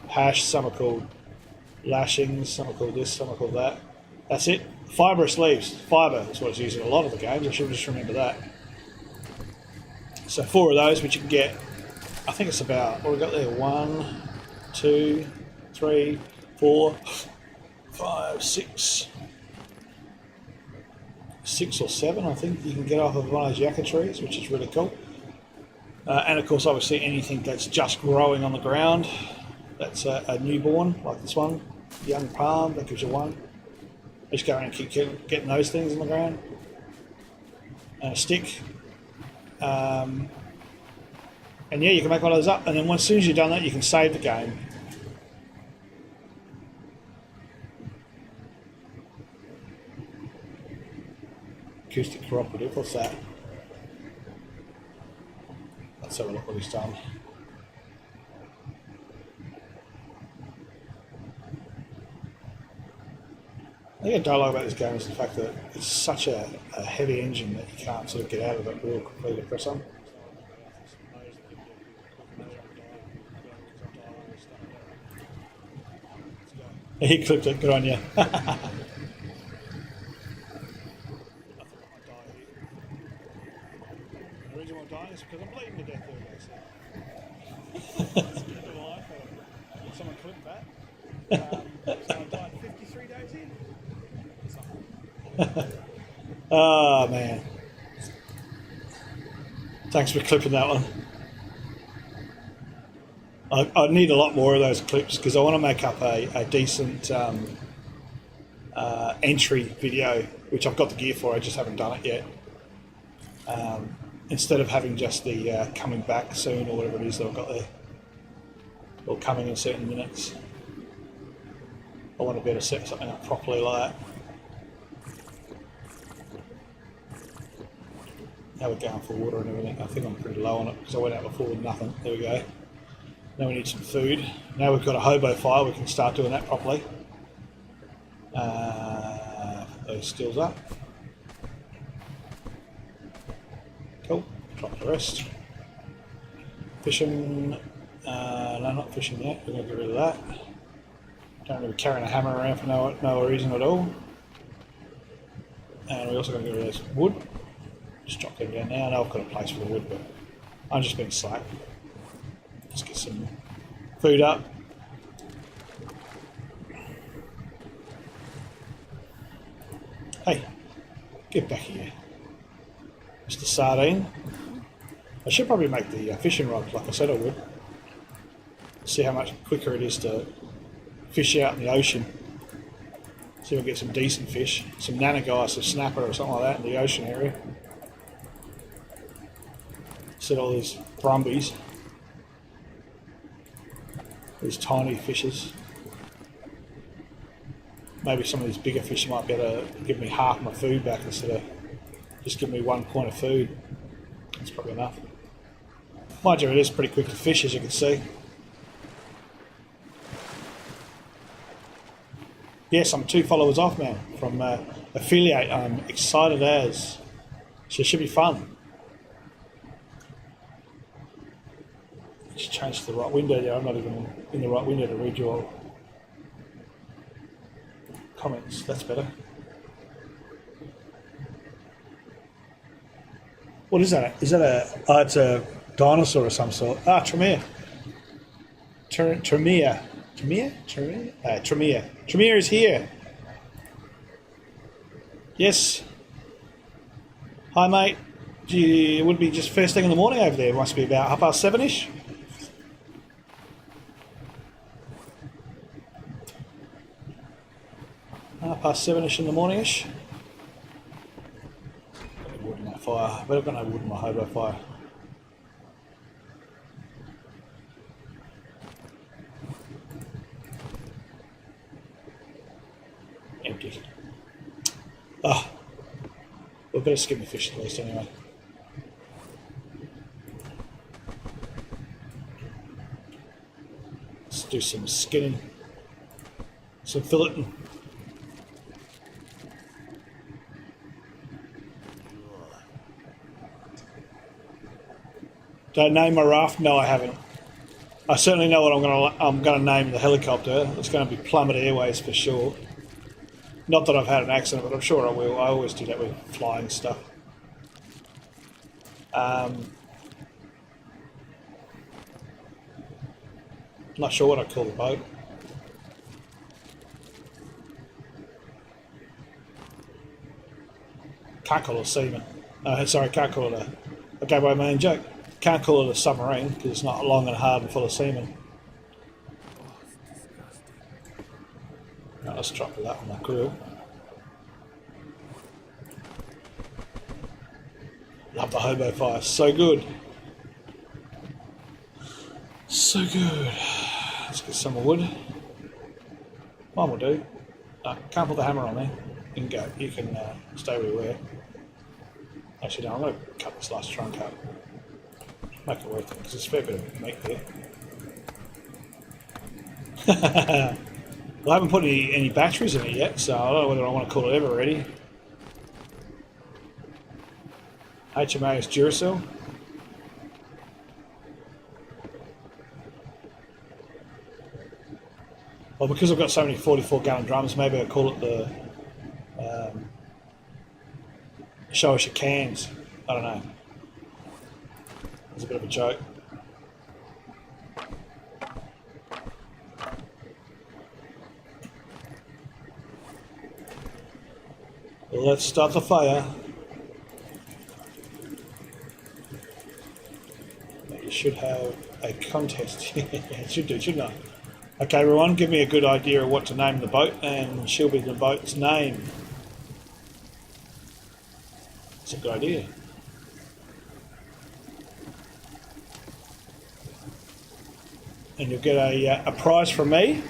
hash. Some are called lashings. Some are called this. Some are called that. That's it. Fibrous leaves. Fibre is what it's used in a lot of the games. I should just remember that. So 4 of those, which you can get. I think it's about, what we got there, 1, 2, 3, 4, 5, 6 or 7, I think you can get off of one of those yucca trees, which is really cool. And of course, obviously anything that's just growing on the ground, that's a newborn, like this one, young palm, that gives you 1. Just go around and keep getting those things on the ground. And a stick. And yeah, you can make one of those up, and then as soon as you've done that, you can save the game. Acoustic cooperative, what's that? Let's have a look what he's done. I think I don't like about this game is the fact that it's such a heavy engine that you can't sort of get out of it real quickly to press on. He clipped it, good on you. The reason why I'm dying is because I'm bleeding to death there, so. Someone clipped that. So I died 53 days in. Oh man. Thanks for clipping that one. I need a lot more of those clips because I want to make up a decent entry video, which I've got the gear for, I just haven't done it yet. Instead of having just the coming back soon or whatever it is that I've got there, or coming in certain minutes. I want to be able to set something up properly like that. Now we're going for water and everything. I think I'm pretty low on it because I went out before with nothing. There we go. Now we need some food. Now we've got a hobo fire, we can start doing that properly. Put those stills up. Cool. Drop the rest. Fishing. No, not fishing yet. We're going to get rid of that. Don't want to be carrying a hammer around for no reason at all. And we're also going to get rid of this wood. Just drop them down now. I know I've got a place for the wood, but I'm just being slack. Let's get some food up. Hey, get back here, Mr. Sardine. I should probably make the fishing rod like I said I would. See how much quicker it is to fish out in the ocean. See if we get some decent fish, some nanagai, some snapper or something like that in the ocean area. Instead of all these brumbies. These tiny fishes. Maybe some of these bigger fish might be able to give me half my food back instead of just give me 1 point of food. That's probably enough. Mind you, it is pretty quick to fish, as you can see. Yes, I'm 2 followers off now from affiliate. I'm excited as. So it should be fun. change to the right window. Yeah, I'm not even in the right window to read your comments. That's better. What is that? Is that a... Oh, it's a dinosaur of some sort. Ah, Tremere. Tremere. Tremere? Tremere? Tremere. Tremere is here. Yes. Hi, mate. It would be just first thing in the morning over there. It must be about 7:30ish. Past 7ish in the morning-ish. Got any wood in that fire. But I've got no wood in my hobo fire. Empty. Ah. We better skin the fish at least anyway. Let's do some skinning. Some filleting. Did I name my raft? No, I haven't. I certainly know what I'm gonna name the helicopter. It's going to be Plummet Airways for sure. Not that I've had an accident, but I'm sure I will. I always do that with flying stuff. Not sure what I'd call the boat. Can't call it a seaman. Sorry, can't call it a... I gave away my own joke. Can't call it a submarine because it's not long and hard and full of seamen. Right, let's drop that on the grill. Love the hobo fire, so good. So good. Let's get some more wood. One will do. Can't put the hammer on there. You can go. You can stay where you were. Actually, no, I'm going to cut this last trunk up. Make it worth it because there's a fair bit of meat there. Well, I haven't put any batteries in it yet, so I don't know whether I want to call it ever ready. HMAS Duracell. Well, because I've got so many 44-gallon drums, maybe I'll call it the Show Us Your Cans. I don't know. It's a bit of a joke. Let's start the fire. You should have a contest. It should do, shouldn't I? Okay, everyone, give me a good idea of what to name the boat, and she'll be the boat's name. That's a good idea. And you'll get a prize from me.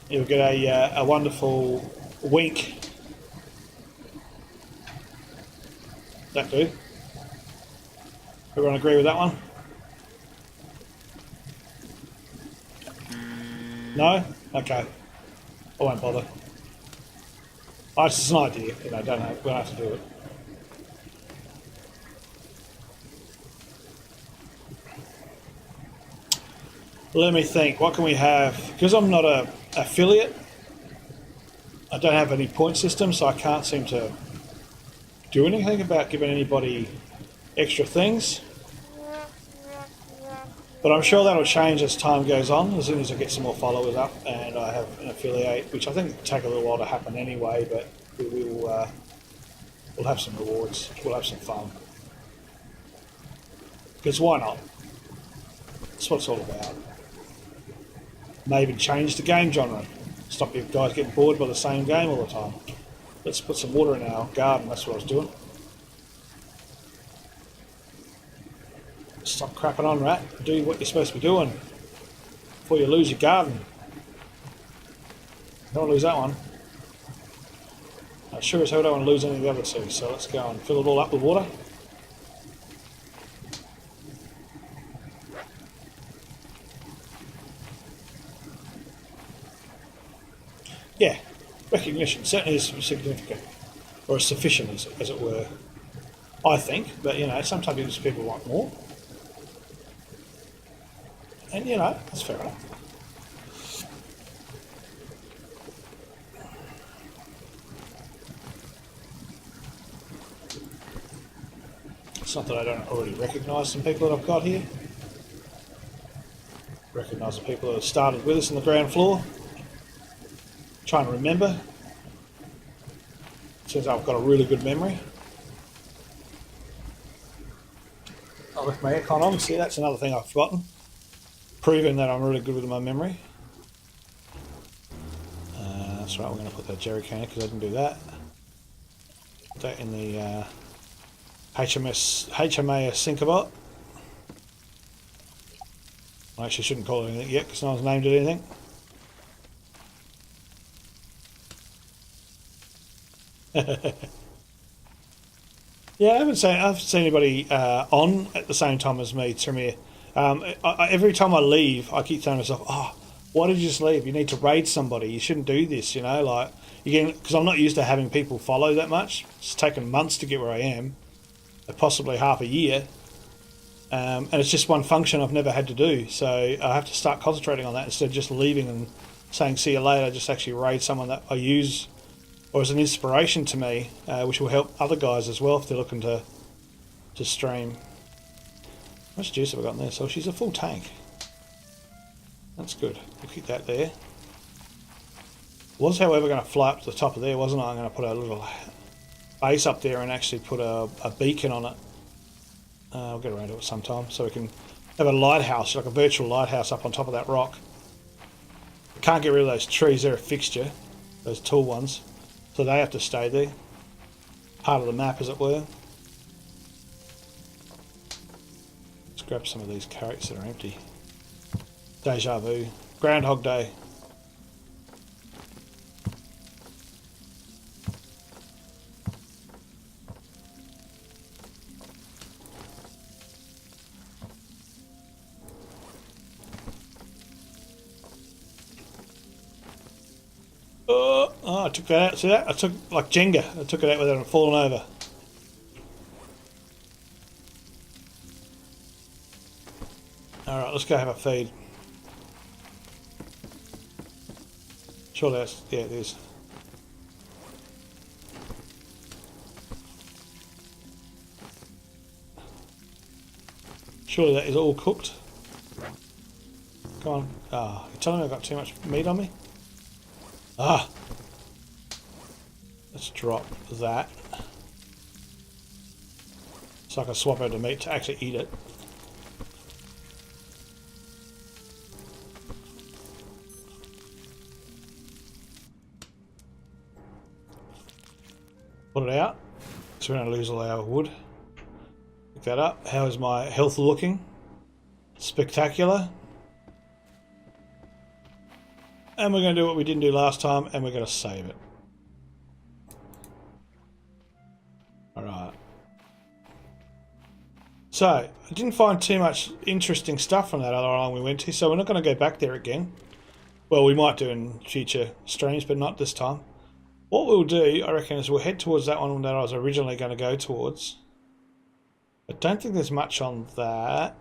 You'll get a wonderful wink. That do? Everyone agree with that one? No? Okay. I won't bother. Oh, it's just an idea. You know, we don't have to do it. Let me think. What can we have? Because I'm not an affiliate, I don't have any point system, so I can't seem to do anything about giving anybody extra things. But I'm sure that'll change as time goes on, as soon as I get some more followers up and I have an affiliate, which I think will take a little while to happen anyway, but we'll have some rewards, we'll have some fun. Because why not? That's what it's all about. Maybe change the game genre. Stop you guys getting bored by the same game all the time. Let's put some water in our garden, that's what I was doing. Stop crapping on, rat. Do what you're supposed to be doing before you lose your garden. Don't want to lose that one. I sure as hell don't want to lose any of the other two, so let's go and fill it all up with water. Yeah, recognition certainly is significant, or sufficient as it were. I think, but you know, sometimes people want more, and you know, that's fair enough. It's not that I don't already recognise some people that I've got here. Recognise the people that have started with us on the ground floor. Trying to remember. Seems I've got a really good memory. I left my aircon on. See, that's another thing I've forgotten. Proving that I'm really good with my memory. That's right, we're going to put that jerry can in because I didn't do that. Put that in the HMAS Syncabot. I actually shouldn't call it anything yet because no one's named it anything. Yeah, I haven't seen anybody on at the same time as me, Tremere. Every time I leave, I keep telling myself, "Oh, why did you just leave? You need to raid somebody. You shouldn't do this." You know, like again, because I'm not used to having people follow that much. It's taken months to get where I am, possibly half a year, and it's just one function I've never had to do. So I have to start concentrating on that instead of just leaving and saying "see you later." Just actually raid someone that I use or as an inspiration to me, which will help other guys as well if they're looking to stream. How much juice have I got in there? So she's a full tank. That's good. We'll keep that there. Was, however, going to fly up to the top of there, wasn't I? I'm going to put a little base up there and actually put a beacon on it. I'll get around to it sometime so we can have a lighthouse, like a virtual lighthouse up on top of that rock. Can't get rid of those trees, they're a fixture, those tall ones. So they have to stay there. Part of the map, as it were. Let's grab some of these carrots that are empty. Deja vu. Groundhog Day. Oh, I took that out. See that? I took, like Jenga, I took it out without it falling over. Alright, let's go have a feed. Sure that's, yeah it is. Surely that is all cooked. Come on. Ah, you're telling me I've got too much meat on me? Ah! Let's drop that. So I can swap out the meat to actually eat it. Put it out. So we're going to lose all our wood. Pick that up. How is my health looking? Spectacular. And we're going to do what we didn't do last time, and we're going to save it. Alright. So, I didn't find too much interesting stuff from that other island we went to, so we're not going to go back there again. Well, we might do in future streams, but not this time. What we'll do, I reckon, is we'll head towards that one that I was originally going to go towards. I don't think there's much on that.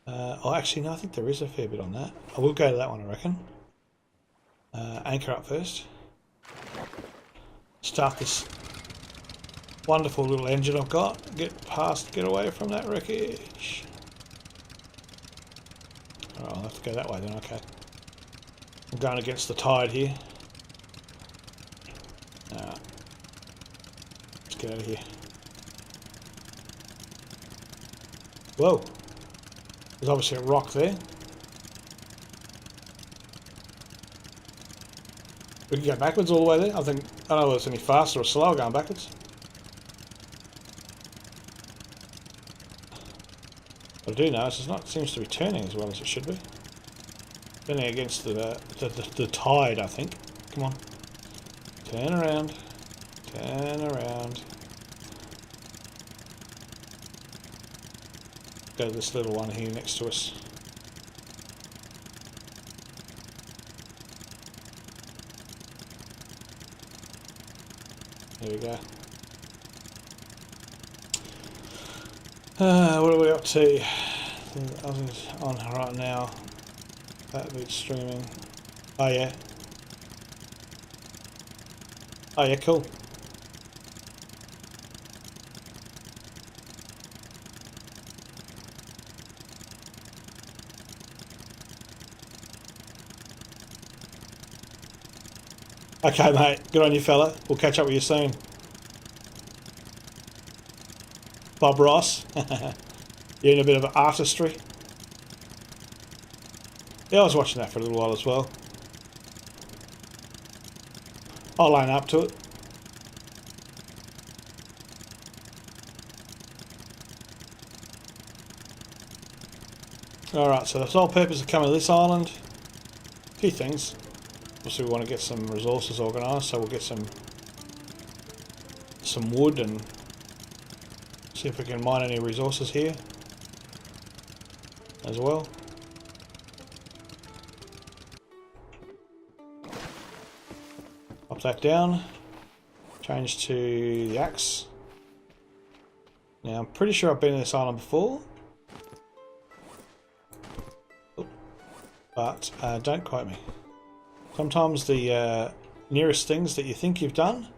Oh, actually, no, I think there is a fair bit on that. I will go to that one, I reckon. Anchor up first. Start this wonderful little engine I've got. Get away from that wreckage. Alright, I'll have to go that way then, okay. I'm going against the tide here. Let's get out of here. Whoa! There's obviously a rock there. We can go backwards all the way there. I don't know whether it's any faster or slower going backwards. What I do know is it's not, seems to be turning as well as it should be. Turning against the tide, I think. Come on. Turn around. Turn around. Go to this little one here next to us. There we go. What are we up to? Others on right now. That bit's streaming. Oh yeah. Oh yeah, cool. Okay, mate. Good on you, fella. We'll catch up with you soon. Bob Ross. You're in a bit of artistry. Yeah, I was watching that for a little while as well. I'll line up to it. Alright, so the sole purpose of coming to this island, a few things. Obviously we want to get some resources organised, so we'll get some wood and see if we can mine any resources here as well. Pop that down, change to the axe. Now I'm pretty sure I've been to this island before, but don't quote me. Sometimes the nearest things that you think you've done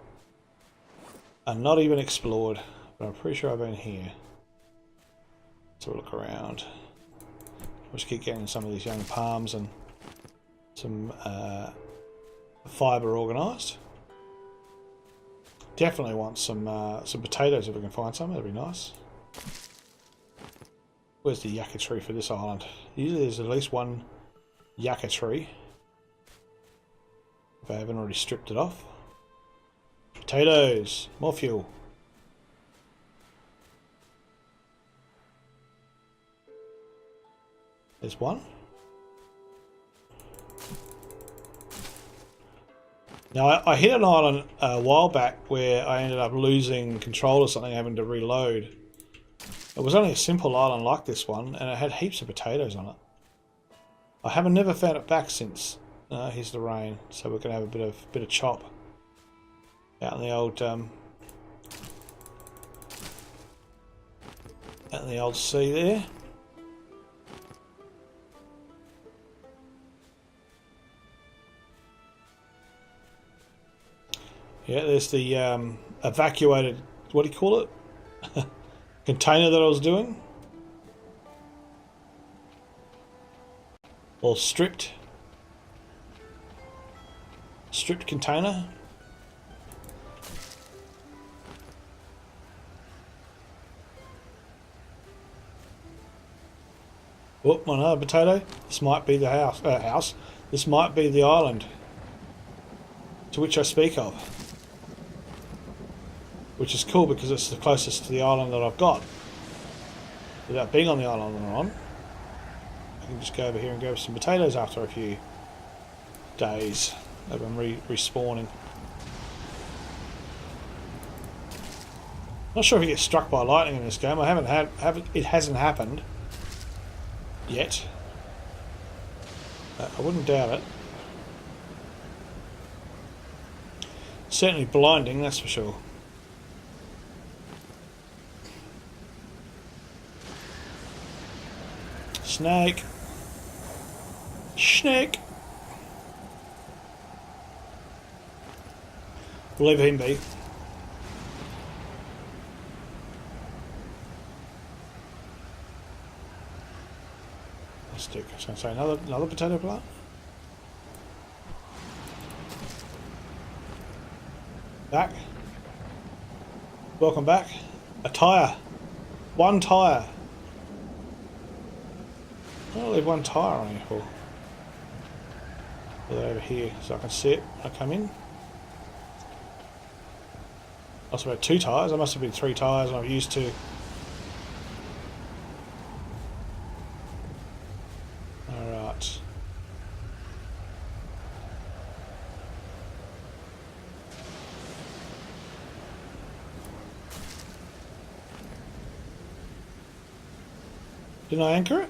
are not even explored, but I'm pretty sure I've been here. Let's have a look around. We'll just keep getting some of these young palms and some fibre organised. Definitely want some potatoes if we can find some. That'd be nice. Where's the yucca tree for this island? Usually there's at least one yucca tree. If I haven't already stripped it off. Potatoes, more fuel. There's one. Now I hit an island a while back where I ended up losing control of something, having to reload. It was only a simple island like this one, and it had heaps of potatoes on it. I haven't never found it back since. Here's the rain, so we're gonna have a bit of chop out in the old sea there. Yeah, there's the evacuated, what do you call it? Container that I was doing. Or stripped container. Oh, another potato. This might be the house. This might be the island to which I speak of. Which is cool because it's the closest to the island that I've got. Without being on the island I'm on, I can just go over here and grab some potatoes after a few days of them respawning. Not sure if you get struck by lightning in this game. It hasn't happened yet. I wouldn't doubt it. Certainly blinding, that's for sure. Snake. Snake. We'll leave him be. Let's do. I was going to say another potato plant. Back. Welcome back. A tyre. One tyre. I'll leave one tyre on here for. Put it over here so I can see it when I come in. I also had 2 tyres. I must have been 3 tyres and I've used 2. Alright. Didn't I anchor it?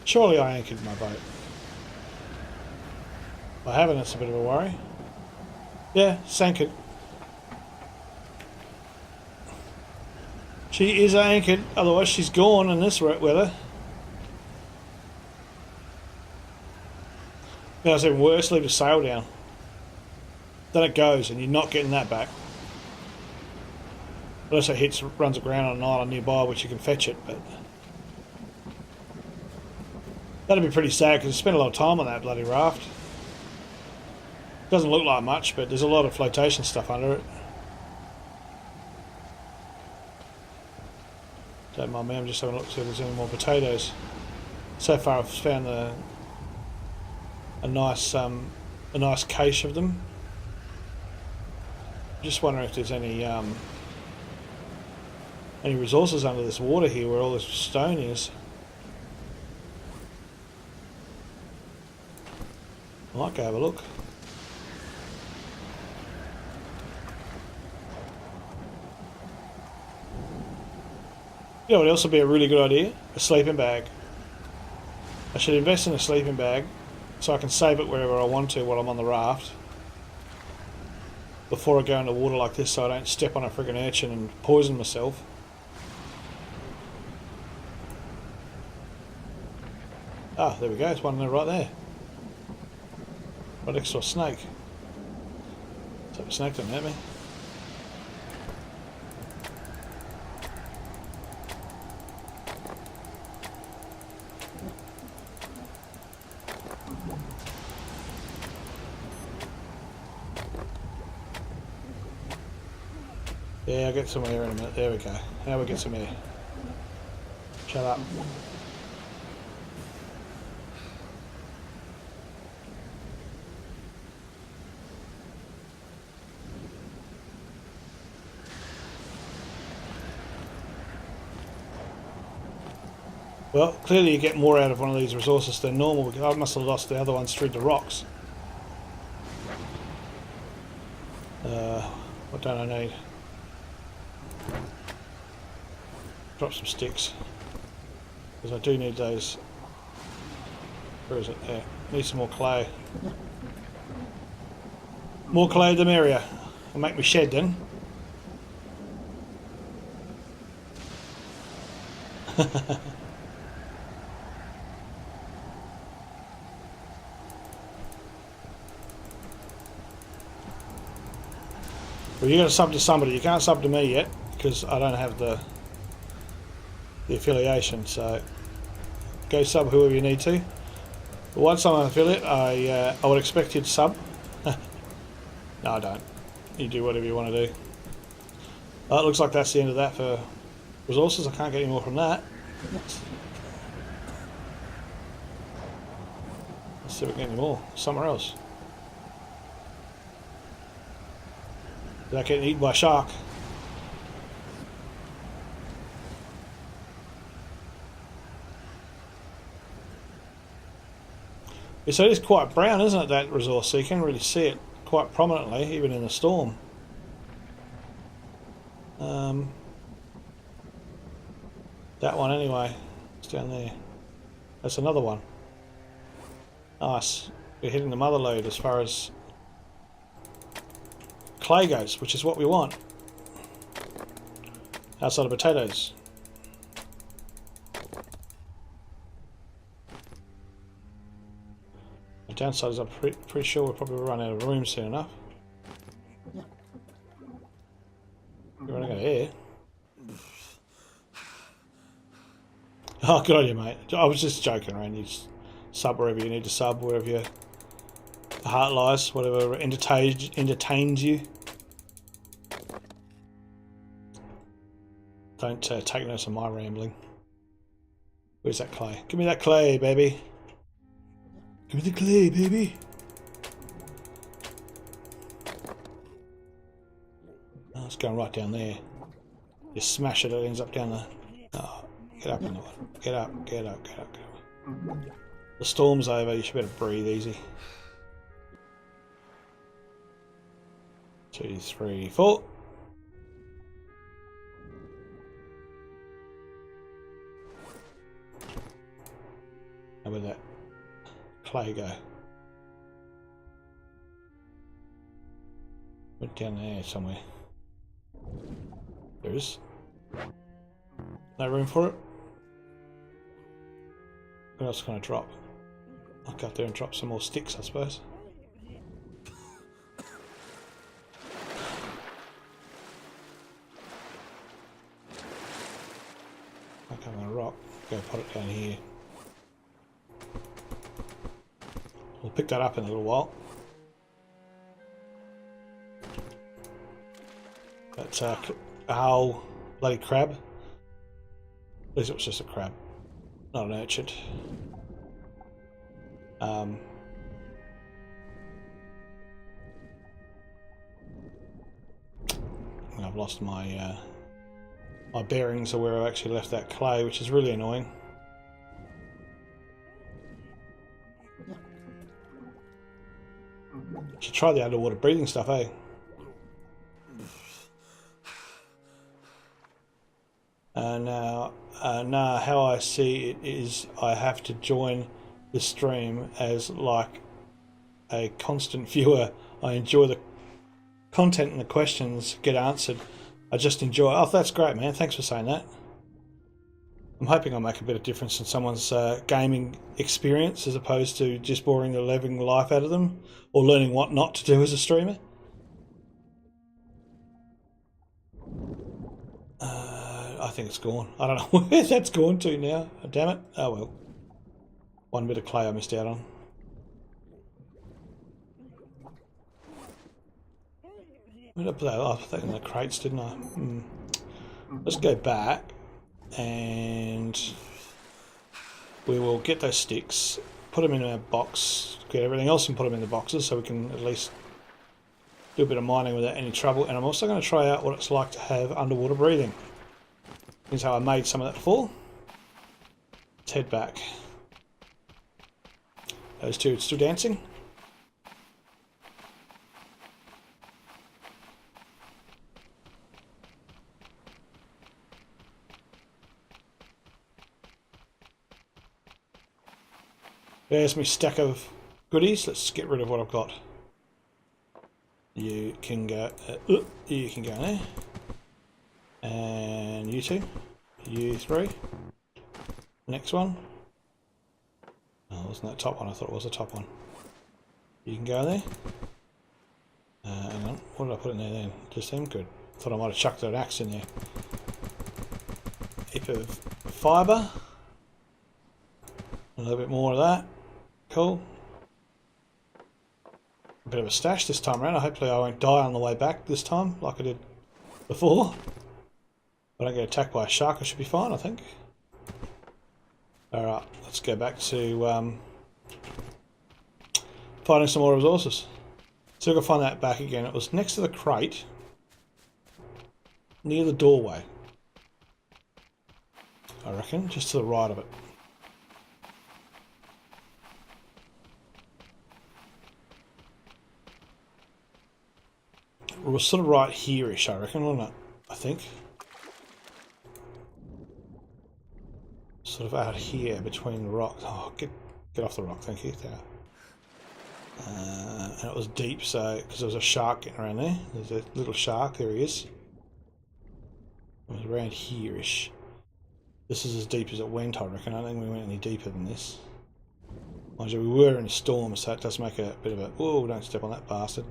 Surely I anchored my boat. If I haven't, it's a bit of a worry. Yeah, sank it. She is anchored, otherwise she's gone in this weather. Now it's even worse, leave the sail down. Then it goes and you're not getting that back. Unless it runs aground on an island nearby which you can fetch it, but that'd be pretty sad because I spent a lot of time on that bloody raft. Doesn't look like much, but there's a lot of flotation stuff under it. Don't mind me, I'm just having a look to see if there's any more potatoes. So far I've found a nice cache of them. Just wondering if there's any resources under this water here where all this stone is. I might go have a look. You know what else would be a really good idea? A sleeping bag. I should invest in a sleeping bag so I can save it wherever I want to while I'm on the raft. Before I go into water like this so I don't step on a friggin' urchin and poison myself. Ah, there we go, there's one there right there. Right next to a snake. So a snake didn't hurt me. Yeah, I'll get some air in a minute. There we go. Now we get some air. Shut up. Well, clearly you get more out of one of these resources than normal because I must have lost the other ones through the rocks. What don't I need? Drop some sticks because I do need those. Where is it? There. Need some more clay. More clay the merrier. I'll make me shed then. Well, you got to sub to somebody. You can't sub to me yet because I don't have the affiliation. So go sub whoever you need to. But once I'm an affiliate, I would expect you to sub. No, I don't. You do whatever you want to do. Well, it looks like that's the end of that for resources. I can't get any more from that. Let's see if we can get any more somewhere else. Without getting eaten by a shark. Yeah, so it is quite brown, isn't it, that resource? So you can really see it quite prominently, even in the storm. That one anyway. It's down there. That's another one. Nice. We're hitting the mother lode as far as clay goes, which is what we want. Outside of potatoes. The downside is I'm pretty sure we'll probably run out of room soon enough. We're running out of air. Oh, good on you, mate. I was just joking around. You sub wherever you need to sub, wherever your heart lies, whatever entertains you. Don't take notice of my rambling. Where's that clay? Give me that clay, baby. Give me the clay, baby. Oh, it's going right down there. You smash it, it ends up down there. Oh, get up in the water. Get up, get up, get up, get up. The storm's over, you should better breathe easy. 2, 3, 4. How about that clay go? Went down there somewhere. There is. No room for it? What else can I drop? I'll go up there and drop some more sticks, I suppose. Okay, I'm gonna rock. Go put it down here. We'll pick that up in a little while. That's a whole bloody crab. At least it was just a crab, not an urchin. I've lost my my bearings of where I actually left that clay, which is really annoying. Should try the underwater breathing stuff, eh? Now how I see it is I have to join the stream as like a constant viewer. I enjoy the content and the questions get answered. I just enjoy. Oh, that's great, man. Thanks for saying that. I'm hoping I'll make a bit of difference in someone's gaming experience as opposed to just boring the living life out of them or learning what not to do as a streamer. I think it's gone. I don't know where that's gone to now. Oh, damn it. Oh well. One bit of clay I missed out on. Where did I put that? Oh, I put that in the crates, didn't I? Let's go back and we will get those sticks, put them in our box, get everything else and put them in the boxes so we can at least do a bit of mining without any trouble. And I'm also going to try out what it's like to have underwater breathing. Here's how I made some of that before. Let's head back. Those two are still dancing. There's my stack of goodies. Let's get rid of what I've got. You can go. You can go there. And you two. You three. Next one. Oh, wasn't that top one? I thought it was the top one. You can go there. Hang on. What did I put in there then? Just them? Good. Thought I might have chucked an axe in there. Heap of fibre. A little bit more of that. Cool. A bit of a stash this time around. Hopefully I won't die on the way back this time like I did before. If I don't get attacked by a shark, I should be fine, I think. Alright, let's go back to finding some more resources. See if I can find that back again. It was next to the crate, near the doorway. I reckon, just to the right of it. It was sort of right here-ish, I reckon, wasn't it? I think. Sort of out here between the rocks. Oh, get off the rock, thank you. There. And it was deep, so because there was a shark getting around there. There's a little shark. There he is. It was around here-ish. This is as deep as it went, I reckon. I don't think we went any deeper than this. Mind you, we were in a storm, so it does make a bit of a... Oh, don't step on that bastard.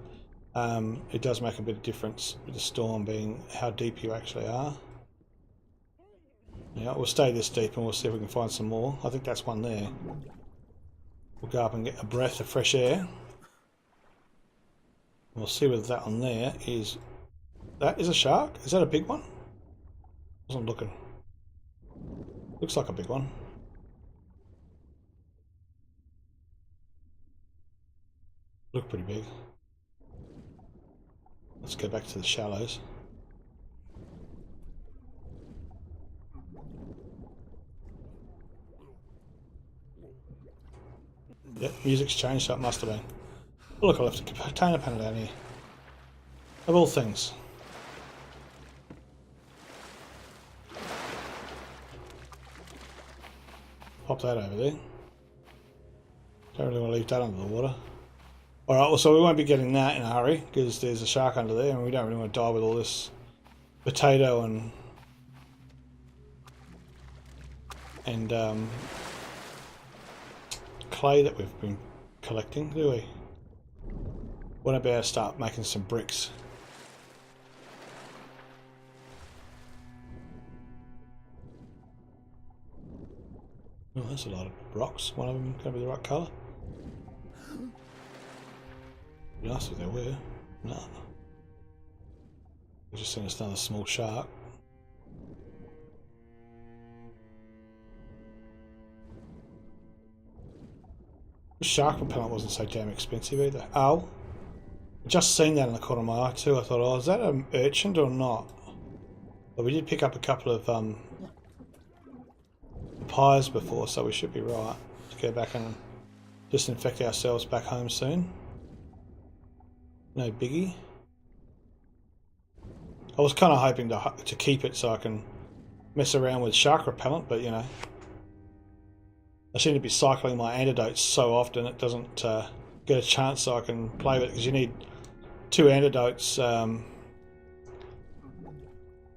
It does make a bit of difference with the storm being how deep you actually are. Yeah, we'll stay this deep and we'll see if we can find some more. I think that's one there. We'll go up and get a breath of fresh air. And we'll see whether that one there is... That is a shark? Is that a big one? I wasn't looking. Looks like a big one. Look pretty big. Let's go back to the shallows. Yep, music's changed, so it must have been. Oh, look, I left a container panel down here. Of all things. Pop that over there. Don't really want to leave that under the water. Alright, well, so we won't be getting that in a hurry, because there's a shark under there, and we don't really want to die with all this potato and and clay that we've been collecting, do we? What about start making some bricks? Oh, there's a lot of rocks. One of them going to be the right colour. Be nice if there were. No. We've just seen another small shark. The shark repellent wasn't so damn expensive either. Oh. Just seen that in the corner of my eye too. I thought, oh, is that an urchin or not? But we did pick up a couple of pies before, so we should be right to go back and disinfect ourselves back home soon. No biggie. I was kind of hoping to keep it so I can mess around with shark repellent, but you know, I seem to be cycling my antidotes so often it doesn't get a chance so I can play with it, because you need 2 antidotes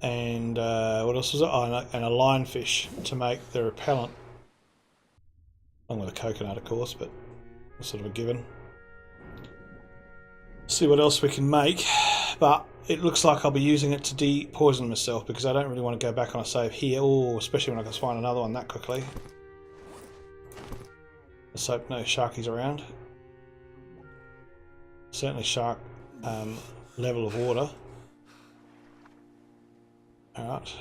and what else was it? Oh, and a lionfish to make the repellent, along with a coconut of course, but it's sort of a given. See what else we can make, but it looks like I'll be using it to de-poison myself, because I don't really want to go back on a save here, especially when I can find another one that quickly. Let's hope no sharkies around. Certainly shark level of water. Alright.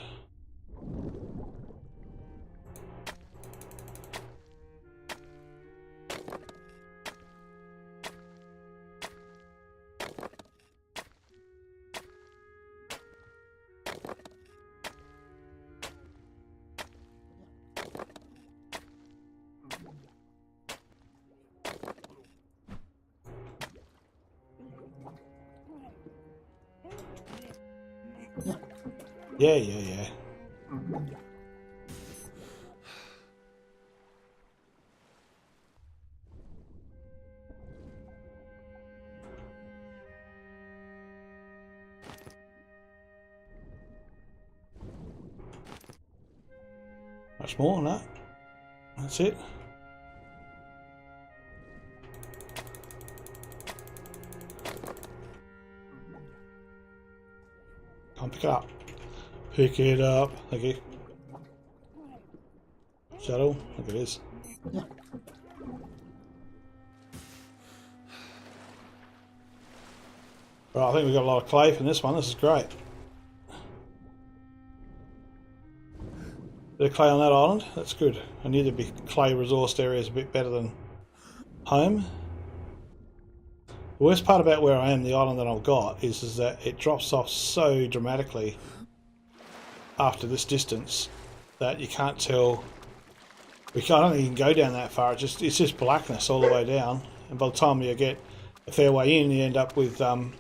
Yeah. Much more than that. That's it. Can't pick it up. Pick it up. Thank you. Shuttle. Look, it is. Right, I think we've got a lot of clay from this one. This is great. Bit of clay on that island. That's good. I knew there'd be clay resourced areas a bit better than home. The worst part about where I am, the island that I've got, is that it drops off so dramatically after this distance that you can't tell. I don't think you can go down that far. It's just blackness all the way down, and by the time you get a fair way in, you end up with no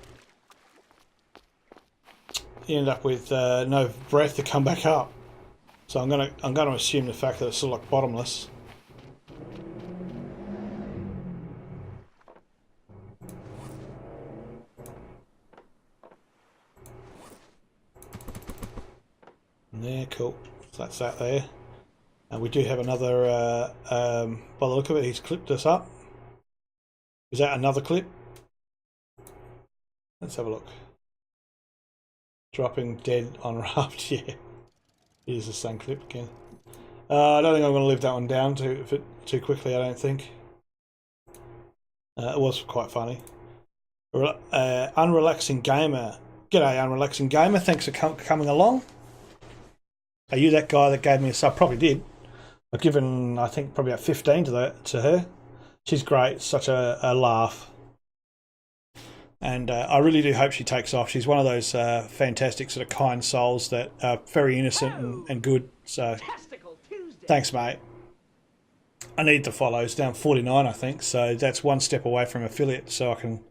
breath to come back up. So I'm gonna assume the fact that it's sort of like bottomless. There, cool. So that's that there. And we do have another, by the look of it, he's clipped us up. Is that another clip? Let's have a look. Dropping dead on raft, yeah. It is the same clip again. I don't think I'm going to live that one down too quickly, I don't think. It was quite funny. Unrelaxing Gamer. G'day, Unrelaxing Gamer. Thanks for coming along. Are you that guy that gave me a sub? Probably did. I've given, I think, probably about 15 to her. She's great. Such a laugh. And I really do hope she takes off. She's one of those fantastic sort of kind souls that are very innocent and good. So, thanks, mate. I need the follows. Down 49, I think. So that's one step away from affiliate. So I can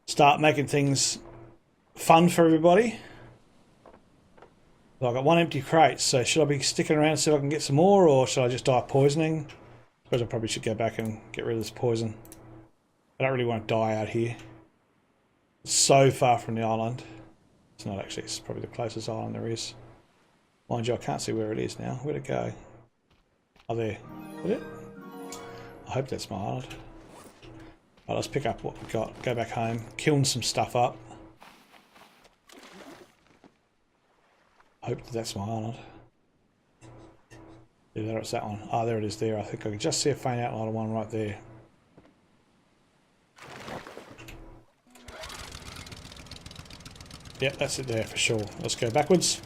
start making things fun for everybody. Well, I've got one empty crate. So should I be sticking around to see if I can get some more, or should I just die of poisoning? I suppose I probably should go back and get rid of this poison. I don't really want to die out here. It's so far from the island. It's not actually, it's probably the closest island there is. Mind you, I can't see where it is now. Where'd it go? Oh, there. Is it? I hope that's my island. Right, let's pick up what we got. Go back home. Kiln some stuff up. Hope that's my island. Yeah, there it's that one. Oh, there it is there. I think I can just see a faint outline of one right there. Yep, that's it there for sure. Let's go backwards.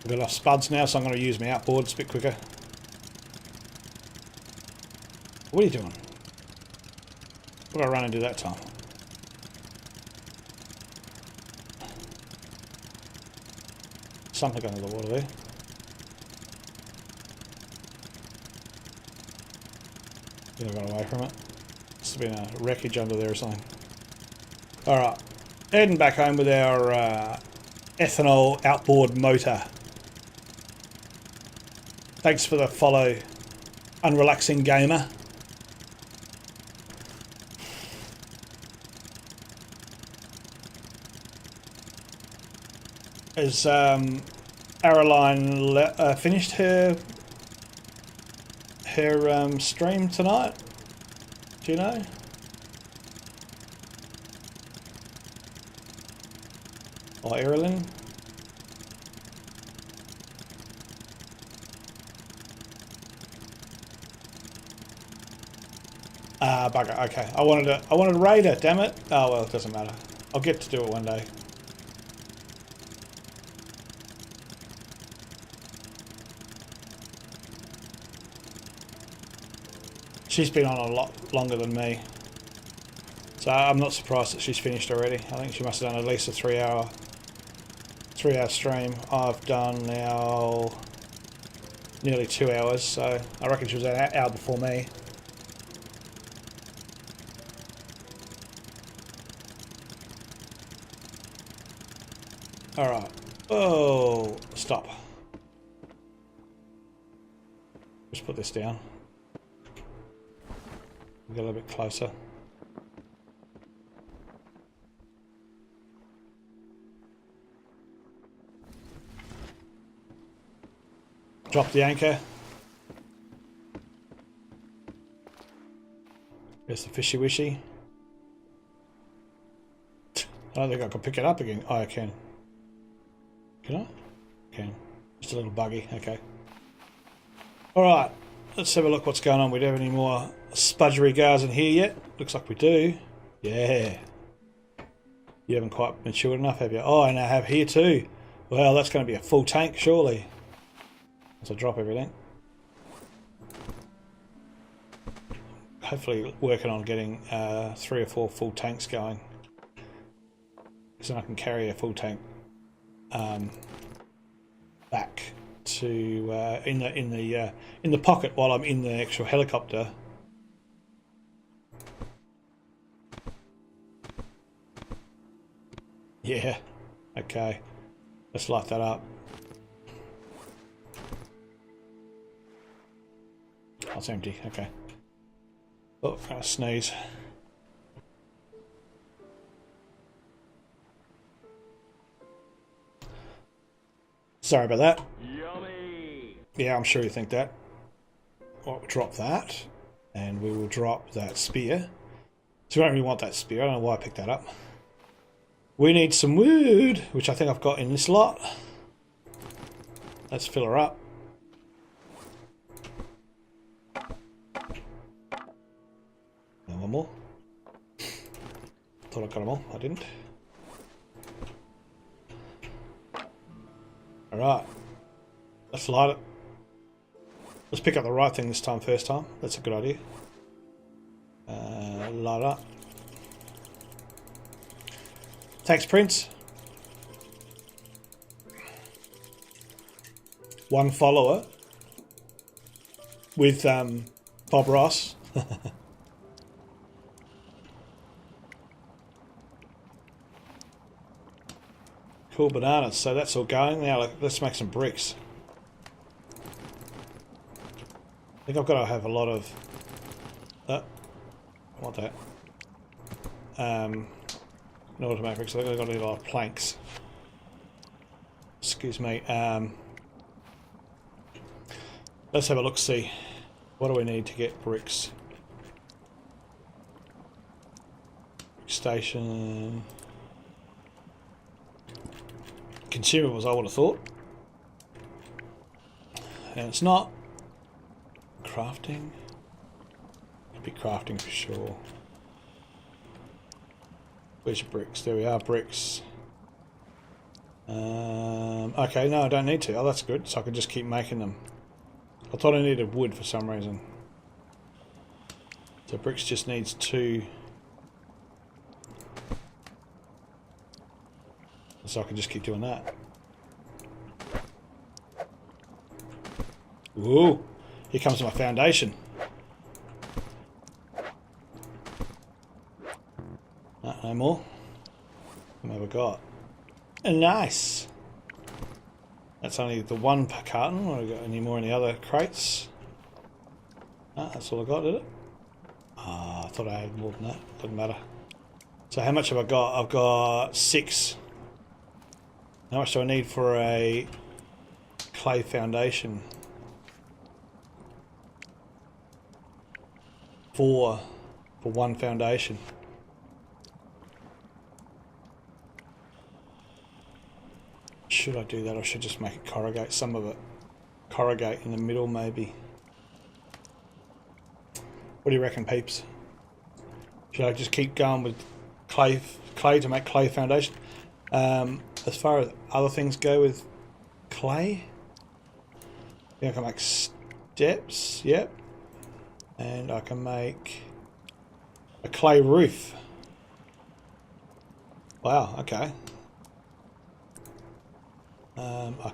We've got enough spuds now, so I'm going to use my outboards a bit quicker. What are you doing? What did I run into that time? Something under the water there. Yeah, I got away from it. Must have been a wreckage under there or something. Alright, heading back home with our ethanol outboard motor. Thanks for the follow, Unrelaxing Gamer. Has Aroline finished her stream tonight? Do you know? Or Erilyn? Ah, bugger. Okay, I wanted to raid her. Damn it! Oh well, it doesn't matter. I'll get to do it one day. She's been on a lot longer than me, so I'm not surprised that she's finished already. I think she must have done at least a 3 hour stream. I've done now nearly 2 hours, so I reckon she was an hour before me. All right. Oh, stop. Just put this down. Get a little bit closer. Drop the anchor. There's the fishy wishy. I don't think I can pick it up again. Oh, I can. Can I? Can. Just a little buggy. Okay. Alright. Let's have a look what's going on. We don't have any more spudgery guards in here yet. Looks like we do. Yeah. You haven't quite matured enough, have you? Oh, and I have here too. Well, that's going to be a full tank, surely. As I drop everything. Hopefully working on getting 3 or 4 full tanks going. So I can carry a full tank back to in the pocket while I'm in the actual helicopter. Yeah. Okay. Let's light that up. Oh, it's empty. Okay. Oh, I'm gonna sneeze. Sorry about that. Yummy. Yeah, I'm sure you think that. Well, we'll drop that, and we will drop that spear. So we don't really want that spear. I don't know why I picked that up. We need some wood, which I think I've got in this lot. Let's fill her up. And one more. Thought I got them all. I didn't. Alright. Let's light it. Let's pick up the right thing this time, first time. That's a good idea. Light up. Thanks, Prince. One follower with Bob Ross. Cool bananas. So that's all going. Now let's make some bricks. I think I've got to have a lot of... I want that. In order to make bricks, I've got to need a lot of planks. Excuse me. Let's have a look, see. What do we need to get bricks? Station. Consumables, I would have thought. And it's not. Crafting. Could be crafting for sure. Where's your bricks? There we are, bricks. Okay, no, I don't need to. Oh, that's good. So I can just keep making them. I thought I needed wood for some reason. So bricks just needs 2. So I can just keep doing that. Ooh, here comes my foundation. No more. What have I got? Nice. That's only the 1 per carton. Have I got any more in the other crates? No, that's all I got, did it? Ah, I thought I had more than that. Doesn't matter. So how much have I got? I've got 6. How much do I need for a clay foundation? 4 for 1 foundation. Should I do that, or should I just make it corrugate? Some of it corrugate in the middle, maybe. What do you reckon, peeps? Should I just keep going with clay to make clay foundation? As far as other things go with clay, I think I can make steps. Yep, and I can make a clay roof. Wow. Okay. I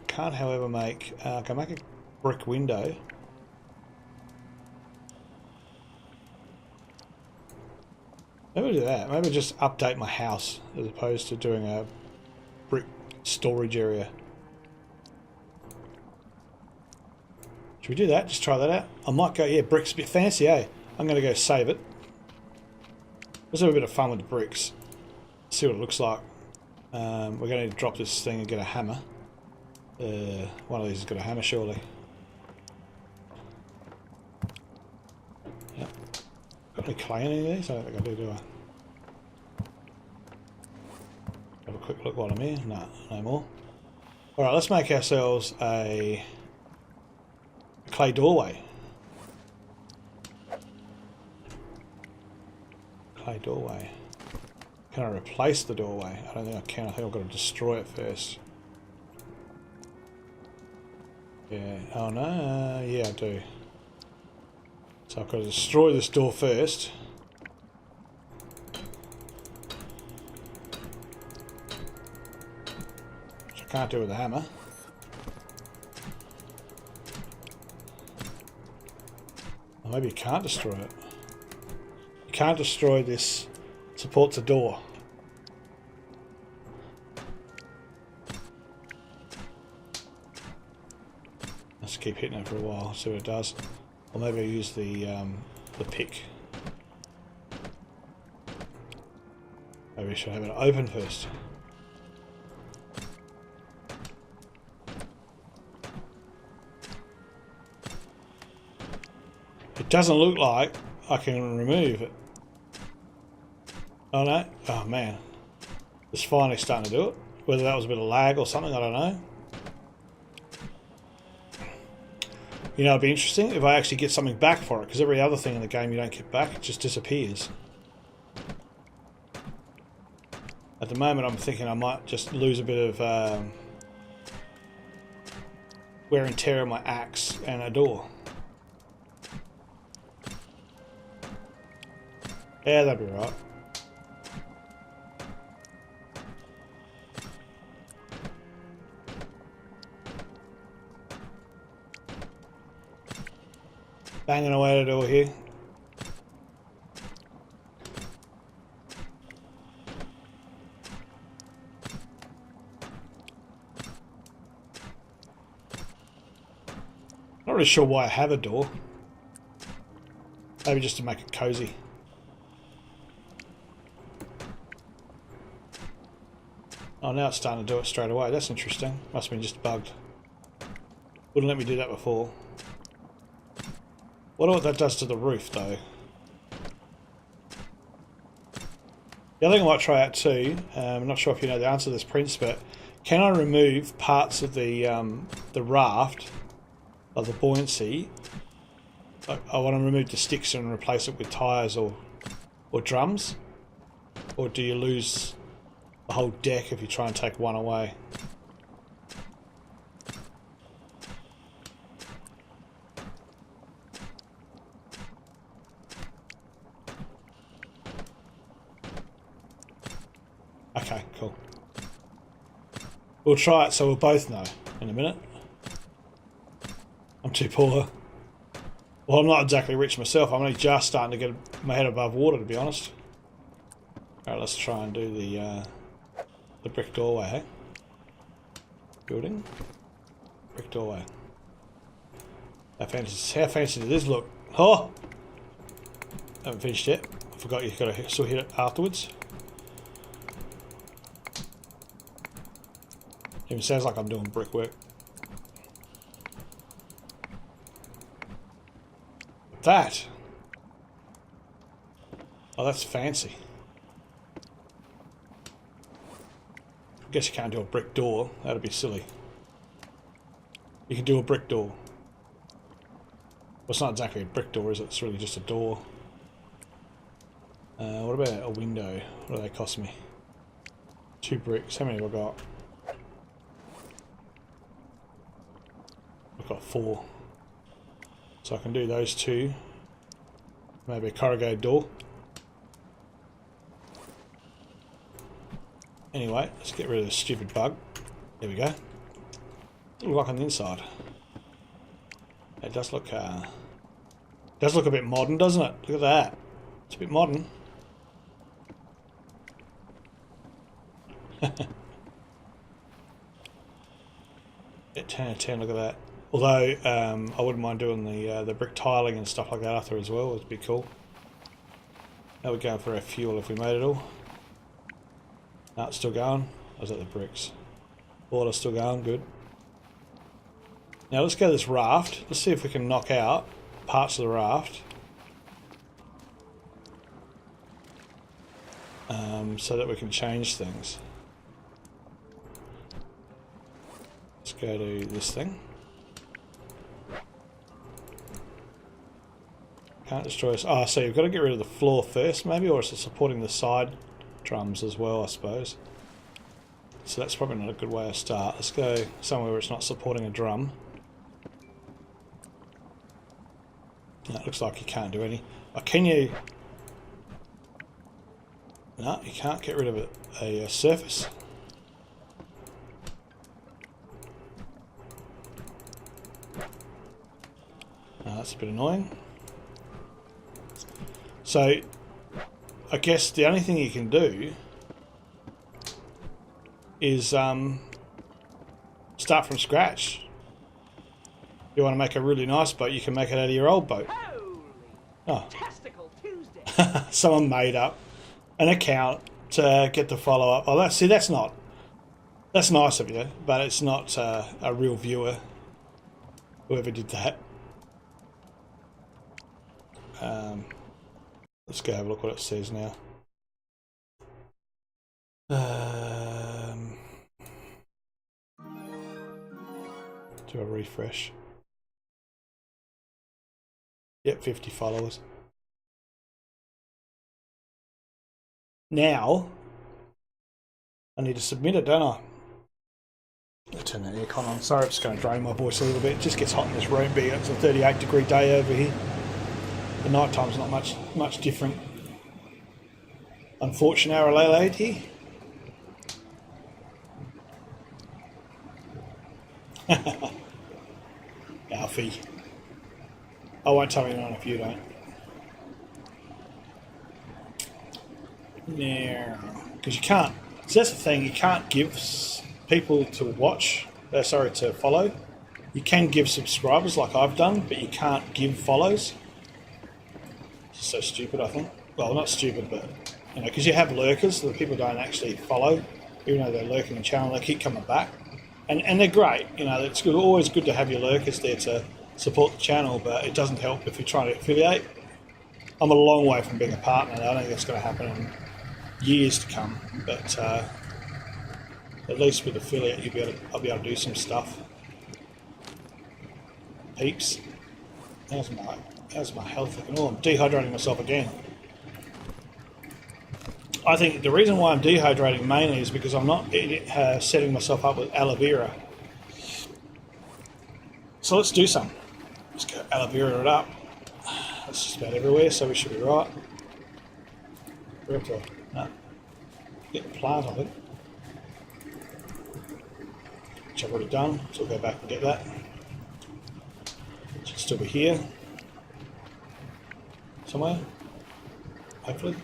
can't, however, make. I can make a brick window. Maybe do that. Maybe just update my house as opposed to doing a brick storage area. Should we do that? Just try that out. I might go. Yeah, bricks a bit fancy, eh? I'm going to go save it. Let's have a bit of fun with the bricks. See what it looks like. We're going to need to drop this thing and get a hammer. One of these has got a hammer, surely. Yep. Got any clay in any of these? I don't think I do I? Have a quick look while I'm here. No, no more. Alright, let's make ourselves a clay doorway. Clay doorway. Can I replace the doorway? I don't think I can. I think I've got to destroy it first. Yeah. Oh no. Yeah, I do. So I've got to destroy this door first. Which I can't do with a hammer. Or maybe you can't destroy it. You can't destroy this. Supports a door. Let's keep hitting it for a while, see what it does. Or maybe I'll use the pick. Maybe I should have it open first. It doesn't look like I can remove it. Oh no, oh man. It's finally starting to do it. Whether that was a bit of lag or something, I don't know. You know, it'd be interesting if I actually get something back for it, because every other thing in the game you don't get back, it just disappears. At the moment I'm thinking I might just lose a bit of wear and tear on my axe and a door. Yeah, that'd be right. Banging away at it all here. Not really sure why I have a door. Maybe just to make it cozy. Oh, now it's starting to do it straight away. That's interesting. Must have been just bugged. Wouldn't let me do that before. Wonder what that does to the roof, though. The other thing I might try out too, I'm not sure if you know the answer to this, Prince, but can I remove parts of the raft, of the buoyancy? I want to remove the sticks and replace it with tyres or drums? Or do you lose the whole deck if you try and take one away? Okay, cool. We'll try it so we'll both know in a minute. I'm too poor. Well, I'm not exactly rich myself. I'm only just starting to get my head above water, to be honest. Alright, let's try and do the brick doorway, hey? Building. Brick doorway. How fancy did this look? Oh! Haven't finished yet. I forgot you've got to still hit it afterwards. Even sounds like I'm doing brickwork. That! Oh, that's fancy. I guess you can't do a brick door. That'd be silly. You can do a brick door. Well, it's not exactly a brick door, is it? It's really just a door. What about a window? What do they cost me? 2 bricks. How many have I got? I've got 4. So I can do those 2. Maybe a corrugated door. Anyway, let's get rid of this stupid bug. There we go. Look like on the inside. It does look a bit modern, doesn't it? Look at that. It's a bit modern. Bit 10 out of 10, look at that. Although I wouldn't mind doing the brick tiling and stuff like that after as well. It'd be cool. Now we're going for our fuel if we made it all. No, it's still going. Or is that the bricks? Water's still going, good. Now let's go to this raft. Let's see if we can knock out parts of the raft. So that we can change things. Let's go to this thing. Can't destroy us. Oh, so you've got to get rid of the floor first, maybe, or is it supporting the side drums as well, I suppose. So that's probably not a good way to start. Let's go somewhere where it's not supporting a drum. No, it looks like you can't do any. Oh, can you? No, you can't get rid of a surface. No, that's a bit annoying. So, I guess the only thing you can do is start from scratch. If you want to make a really nice boat, you can make it out of your old boat. Oh. Someone made up an account to get the follow-up. Oh, that's nice of you, but it's not a real viewer, whoever did that. Let's go have a look what it says now. Do a refresh. Yep, 50 followers. Now, I need to submit it, don't I? I'll turn that aircon on. Sorry, it's going to drain my voice a little bit. It just gets hot in this room, being it's a 38-degree day over here. The night time's not much different. Unfortunately, Alfie. I won't tell anyone if you don't. Yeah, because you can't. So that's the thing. You can't give people to watch. To follow. You can give subscribers like I've done, but you can't give follows. It's so stupid, I think. Well, not stupid, but you know, because you have lurkers, the people don't actually follow. even though they're lurking the channel, they keep coming back, and they're great. You know, it's good, always good to have your lurkers there to support the channel, but it doesn't help if you're trying to affiliate. I'm a long way from being a partner. I don't think that's going to happen in years to come, but at least with affiliate, I'll be able to do some stuff. Peeps, how's my health looking? Oh, I'm dehydrating myself again. I think the reason why I'm dehydrating mainly is because I'm not setting myself up with aloe vera. So let's do some. Let's go aloe vera it up. That's just about everywhere, so we should be right. We have to get the plant, I think. Which I've already done, so we'll go back and get that. It should still be here. Somewhere. Hopefully.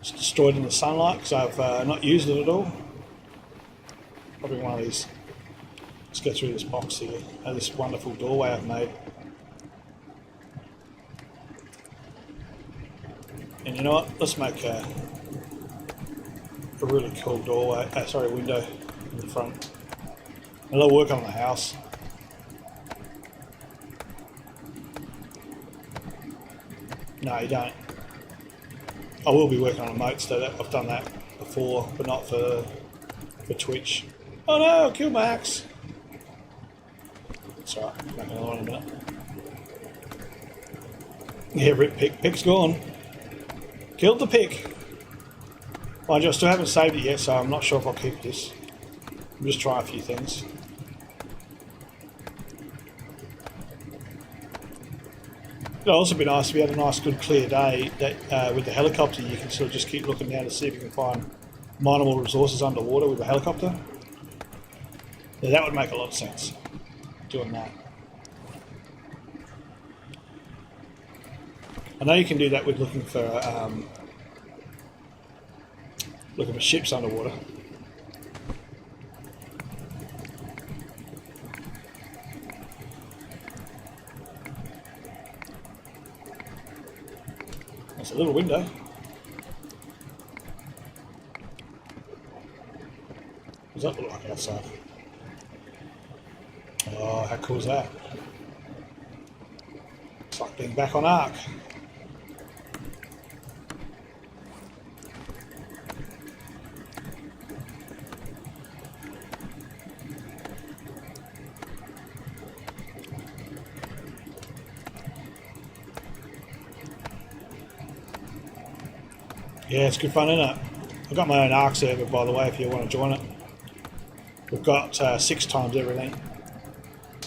It's destroyed in the sunlight because I've not used it at all. Probably one of these. Let's go through this box here. This wonderful doorway I've made. And you know what? Let's make a really cool doorway. Window in the front. And I'll work on the house. No, you don't. I will be working on emotes though. I've done that before, but not for Twitch. Oh no! I killed my axe. It's alright. Make another one in a minute. Yeah, rip pick. Pick's gone. Killed the pick. Mind you, I still haven't saved it yet, so I'm not sure if I'll keep this. I'm just trying a few things. It'd also be nice if you had a nice, good, clear day that with the helicopter you can sort of just keep looking down to see if you can find mineable resources underwater with the helicopter. Yeah, that would make a lot of sense, doing that. I know you can do that with looking for ships underwater. That's a little window. What does that look like outside? Oh, how cool is that? It's like being back on Ark. Yeah, it's good fun, isn't it? I've got my own Ark server, by the way, if you want to join it. We've got 6 times everything.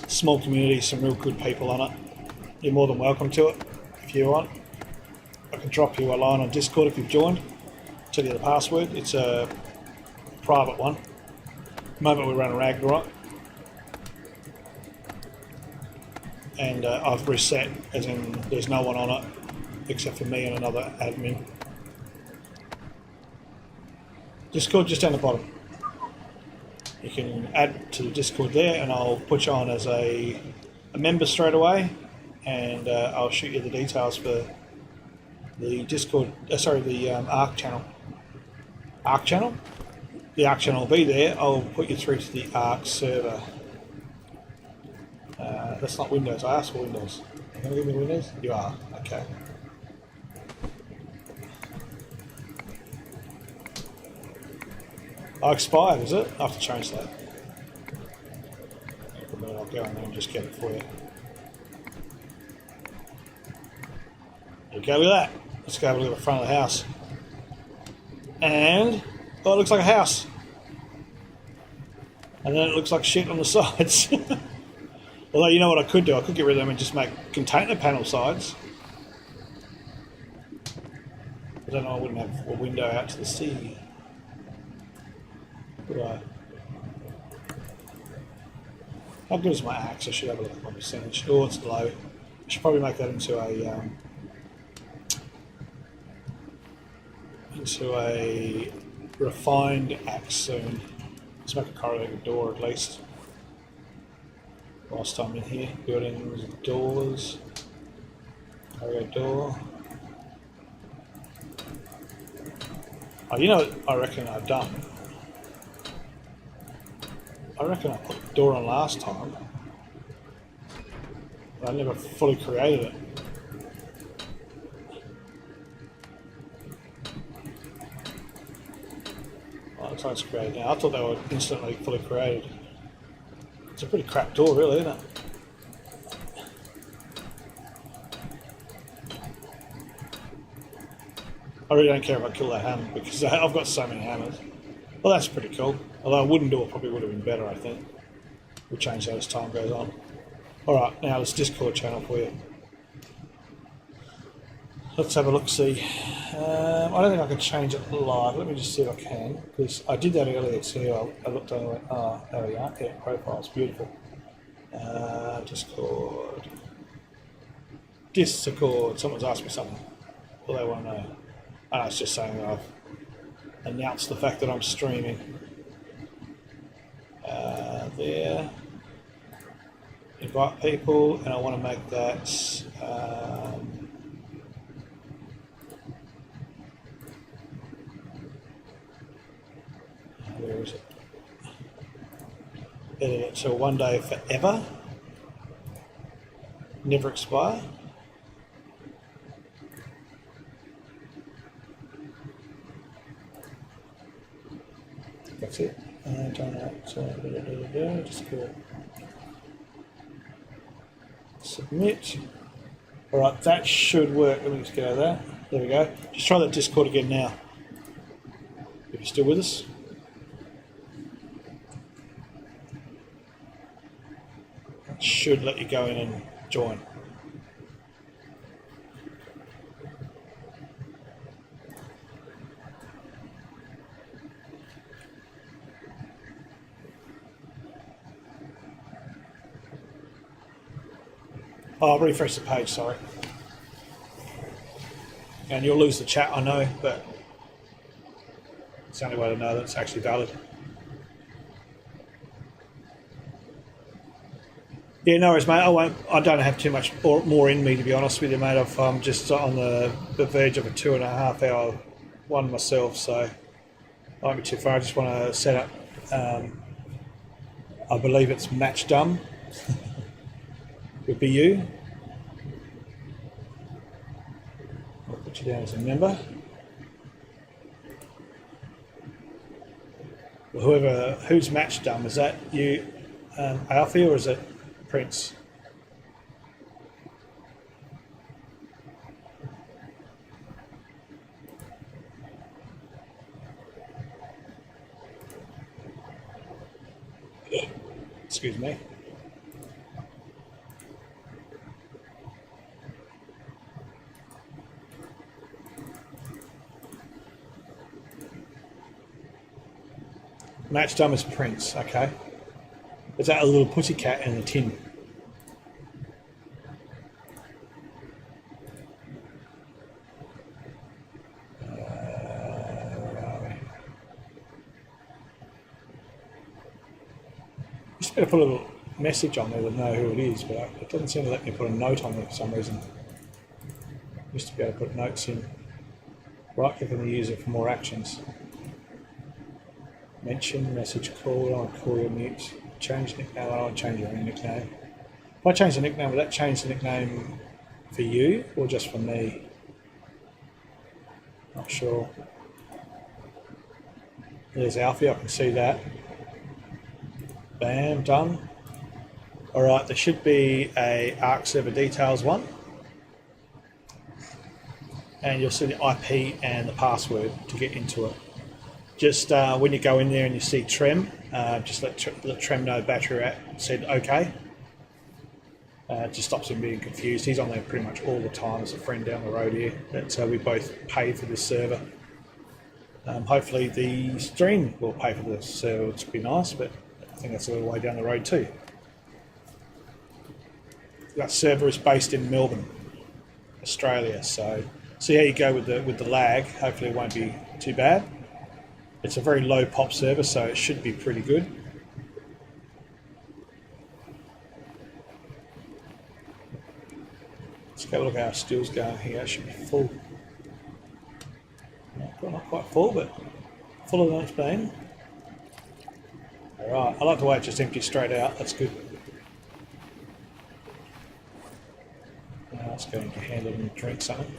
Small community, some real good people on it. You're more than welcome to it if you want. I can drop you a line on Discord if you've joined. Tell you the password. It's a private one. At the moment we run a Ragnarok. And I've reset, as in there's no one on it except for me and another admin. Discord just down the bottom. You can add to the Discord there, and I'll put you on as a member straight away, and I'll shoot you the details for the Discord. The Ark channel. Ark channel. The Ark channel will be there. I'll put you through to the Ark server. That's not Windows. I asked for Windows. Are you going to give me Windows? You are. Okay. Oh, expired, is it? I have to change that. I'll go in there and just get it for you. There you go with that. Let's go have a look at the front of the house. And, oh, it looks like a house. And then it looks like shit on the sides. Although, you know what I could do? I could get rid of them and just make container panel sides. I don't know, I wouldn't have a window out to the sea. Right. How good is my axe? I should have a look at my percentage. Oh, it's low. I should probably make that into a refined axe soon. Let's make a corrugated door at least. Whilst I'm in here, buildings, doors, corrugated door. Oh, you know what I reckon I've done? I reckon I put the door on last time, but I never fully created it. Oh, it looks like it's created now. I thought they were instantly fully created. It's a pretty crap door, really, isn't it? I really don't care if I kill that hammer because I've got so many hammers. Well, that's pretty cool. Although a wooden door probably would have been better, I think. We'll change that as time goes on. Alright, now this Discord channel for you. Let's have a look-see. I don't think I can change it live. Let me just see if I can. Because I did that earlier too. I looked on and went, oh, there we are. Yeah, profile's beautiful. Discord. Discord. Someone's asked me something. What do they want to know? Oh, it's just saying that I've announced the fact that I'm streaming. There. Invite people, and I want to make that where is it? Edit it to one day forever. Never expire. That's it. Just go submit. Alright, that should work. Let me just get out of that. There we go. Just try that Discord again now. If you're still with us. That should let you go in and join. Oh, I'll refresh the page, sorry. And you'll lose the chat, I know, but it's the only way to know that it's actually valid. Yeah, no worries, mate. I don't have too much more in me, to be honest with you, mate. I'm just on the verge of a 2.5 hour one myself, so I won't be too far. I just want to set up, I believe it's match done. Would be you. I'll put you down as a member. Well, who's match done? Is that you, Alfie, or is it Prince? Excuse me. Match done as Prince, okay. Is that a little pussycat in a tin? Just better put a little message on there to know who it is, but it doesn't seem to let me put a note on there for some reason. Used to be able to put notes in. Right click on the user for more actions. Mention, message, call, I'll call you, mute, change nickname, I don't change your nickname. If I change the nickname, will that change the nickname for you or just for me? Not sure. There's Alfie, I can see that. Bam, done. Alright, there should be a Arc server details one. And you'll see the IP and the password to get into it. Just when you go in there and you see Trem, just let Trem know battery said OK. It just stops him being confused. He's on there pretty much all the time. There's a friend down the road here that we both pay for this server. Hopefully the stream will pay for this server, which would be nice, but I think that's a little way down the road too. That server is based in Melbourne, Australia, so see how you go with the lag. Hopefully it won't be too bad. It's a very low pop server, so it should be pretty good. Let's go look at our stills going here. It should be full. Not quite full, but fuller than it's been. Alright, I like the way it just empties straight out, that's good. Now let's go into hand it and drink something.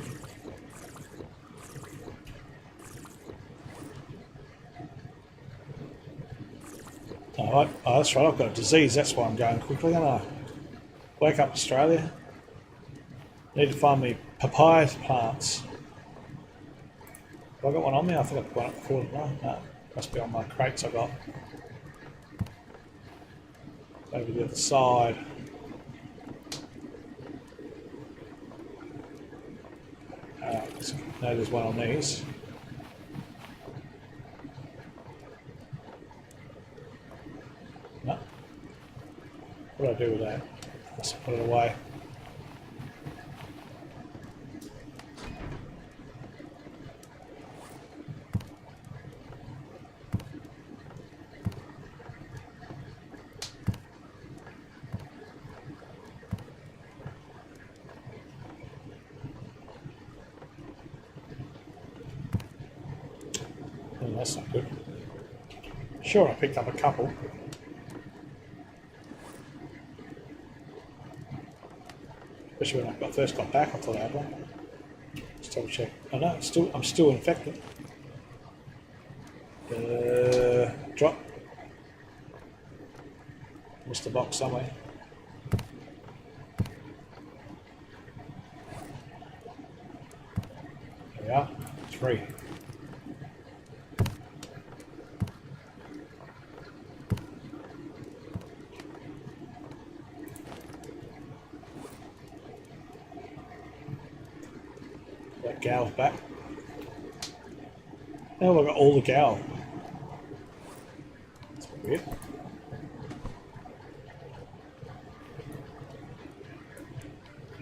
Alright, oh, that's right, I've got a disease, that's why I'm going quickly, aren't I? Wake up Australia. Need to find me papaya plants. Have I got one on me? I think I put one up before. No, must be on my crates I got. Over the other side. No, there's one on these. No. What do I do with that? Let's put it away. Oh, that's not good. Sure, I picked up a couple. Especially when I first got back, I thought I had one. Just double check. Oh no, I'm still infected. Drop. Missed the box somewhere. There we are. 3. That gal's back. Now I've got all the gal. That's weird.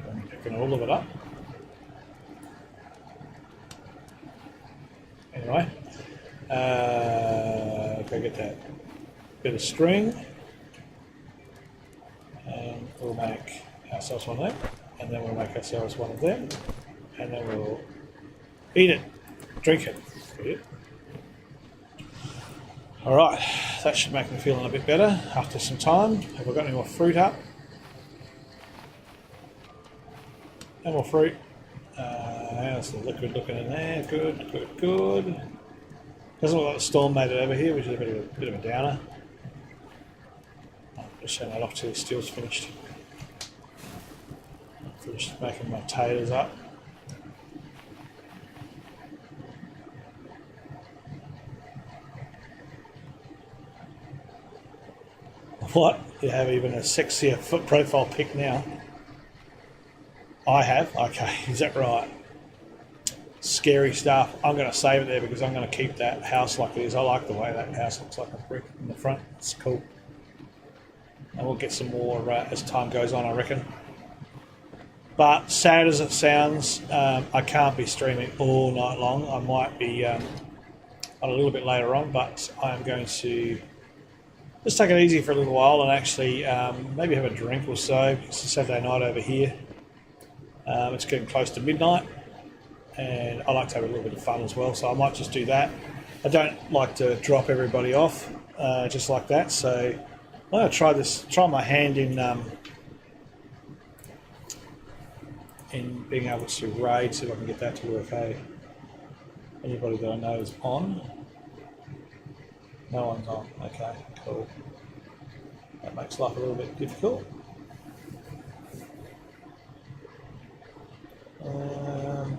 I'm picking all of it up. Anyway, go get that bit of string, and we'll make ourselves one of them, and then we'll make ourselves one of them, and then we'll eat it, drink it. Alright, that should make me feeling a bit better after some time. Have I got any more fruit up? No more fruit. How's the liquid looking in there? Good. Doesn't look like the storm made it over here, which is a bit of a downer. I'll just turn that off till the steel's finished. Finished making my taters up. What? You have even a sexier foot profile pic now? I have? Okay, is that right? Scary stuff. I'm going to save it there because I'm going to keep that house like it is. I like the way that house looks like a brick in the front. It's cool. And we'll get some more as time goes on, I reckon. But sad as it sounds, I can't be streaming all night long. I might be on a little bit later on, but I'm going to just take it easy for a little while and actually maybe have a drink or so. It's a Saturday night over here. It's getting close to midnight, and I like to have a little bit of fun as well, so I might just do that. I don't like to drop everybody off just like that, so I'm going to try my hand in being able to raid, see if I can get that to work. Hey, anybody that I know is on? No one's on. Okay, cool. That makes life a little bit difficult.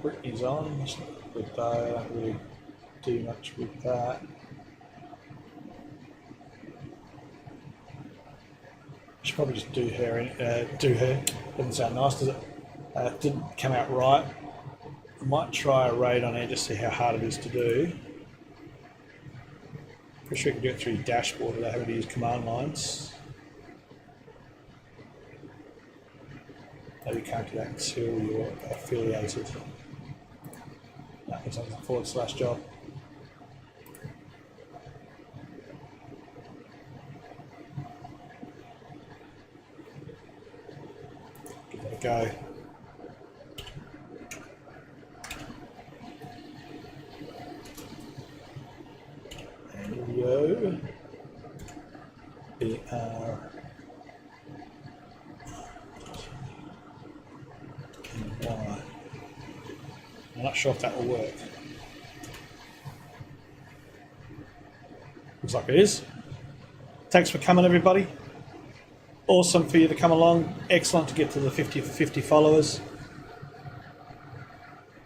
Brittany's on. It's not a good day. I don't really do much with that. I should probably just do her. Doesn't sound nice, does it? Didn't come out right. I might try a raid on here just to see how hard it is to do. Pretty sure you can do it through your dashboard without having to use command lines. No, you can't do that until you're affiliated. No, it's on the / job. Give that a go. BR. I'm not sure if that will work. Looks like it is. Thanks for coming, everybody. Awesome for you to come along. Excellent to get to the 50 followers.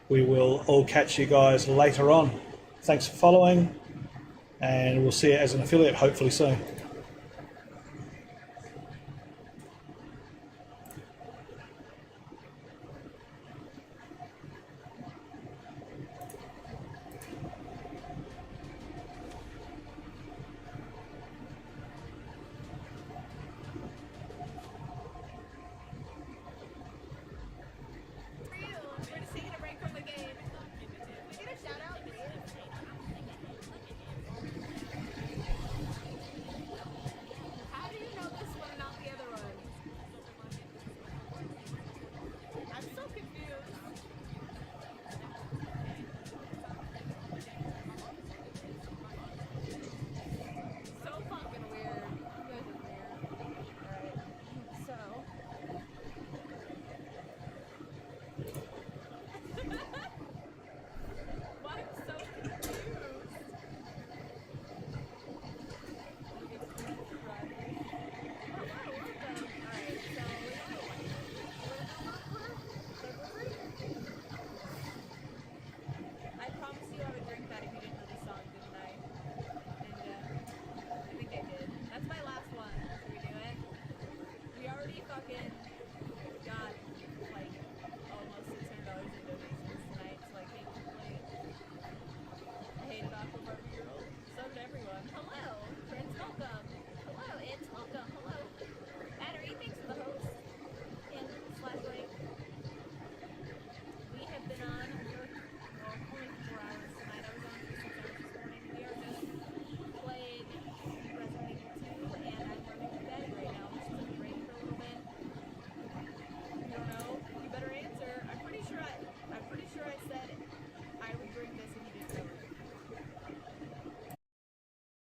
We will all catch you guys later on. Thanks for following, and we'll see you as an affiliate hopefully soon.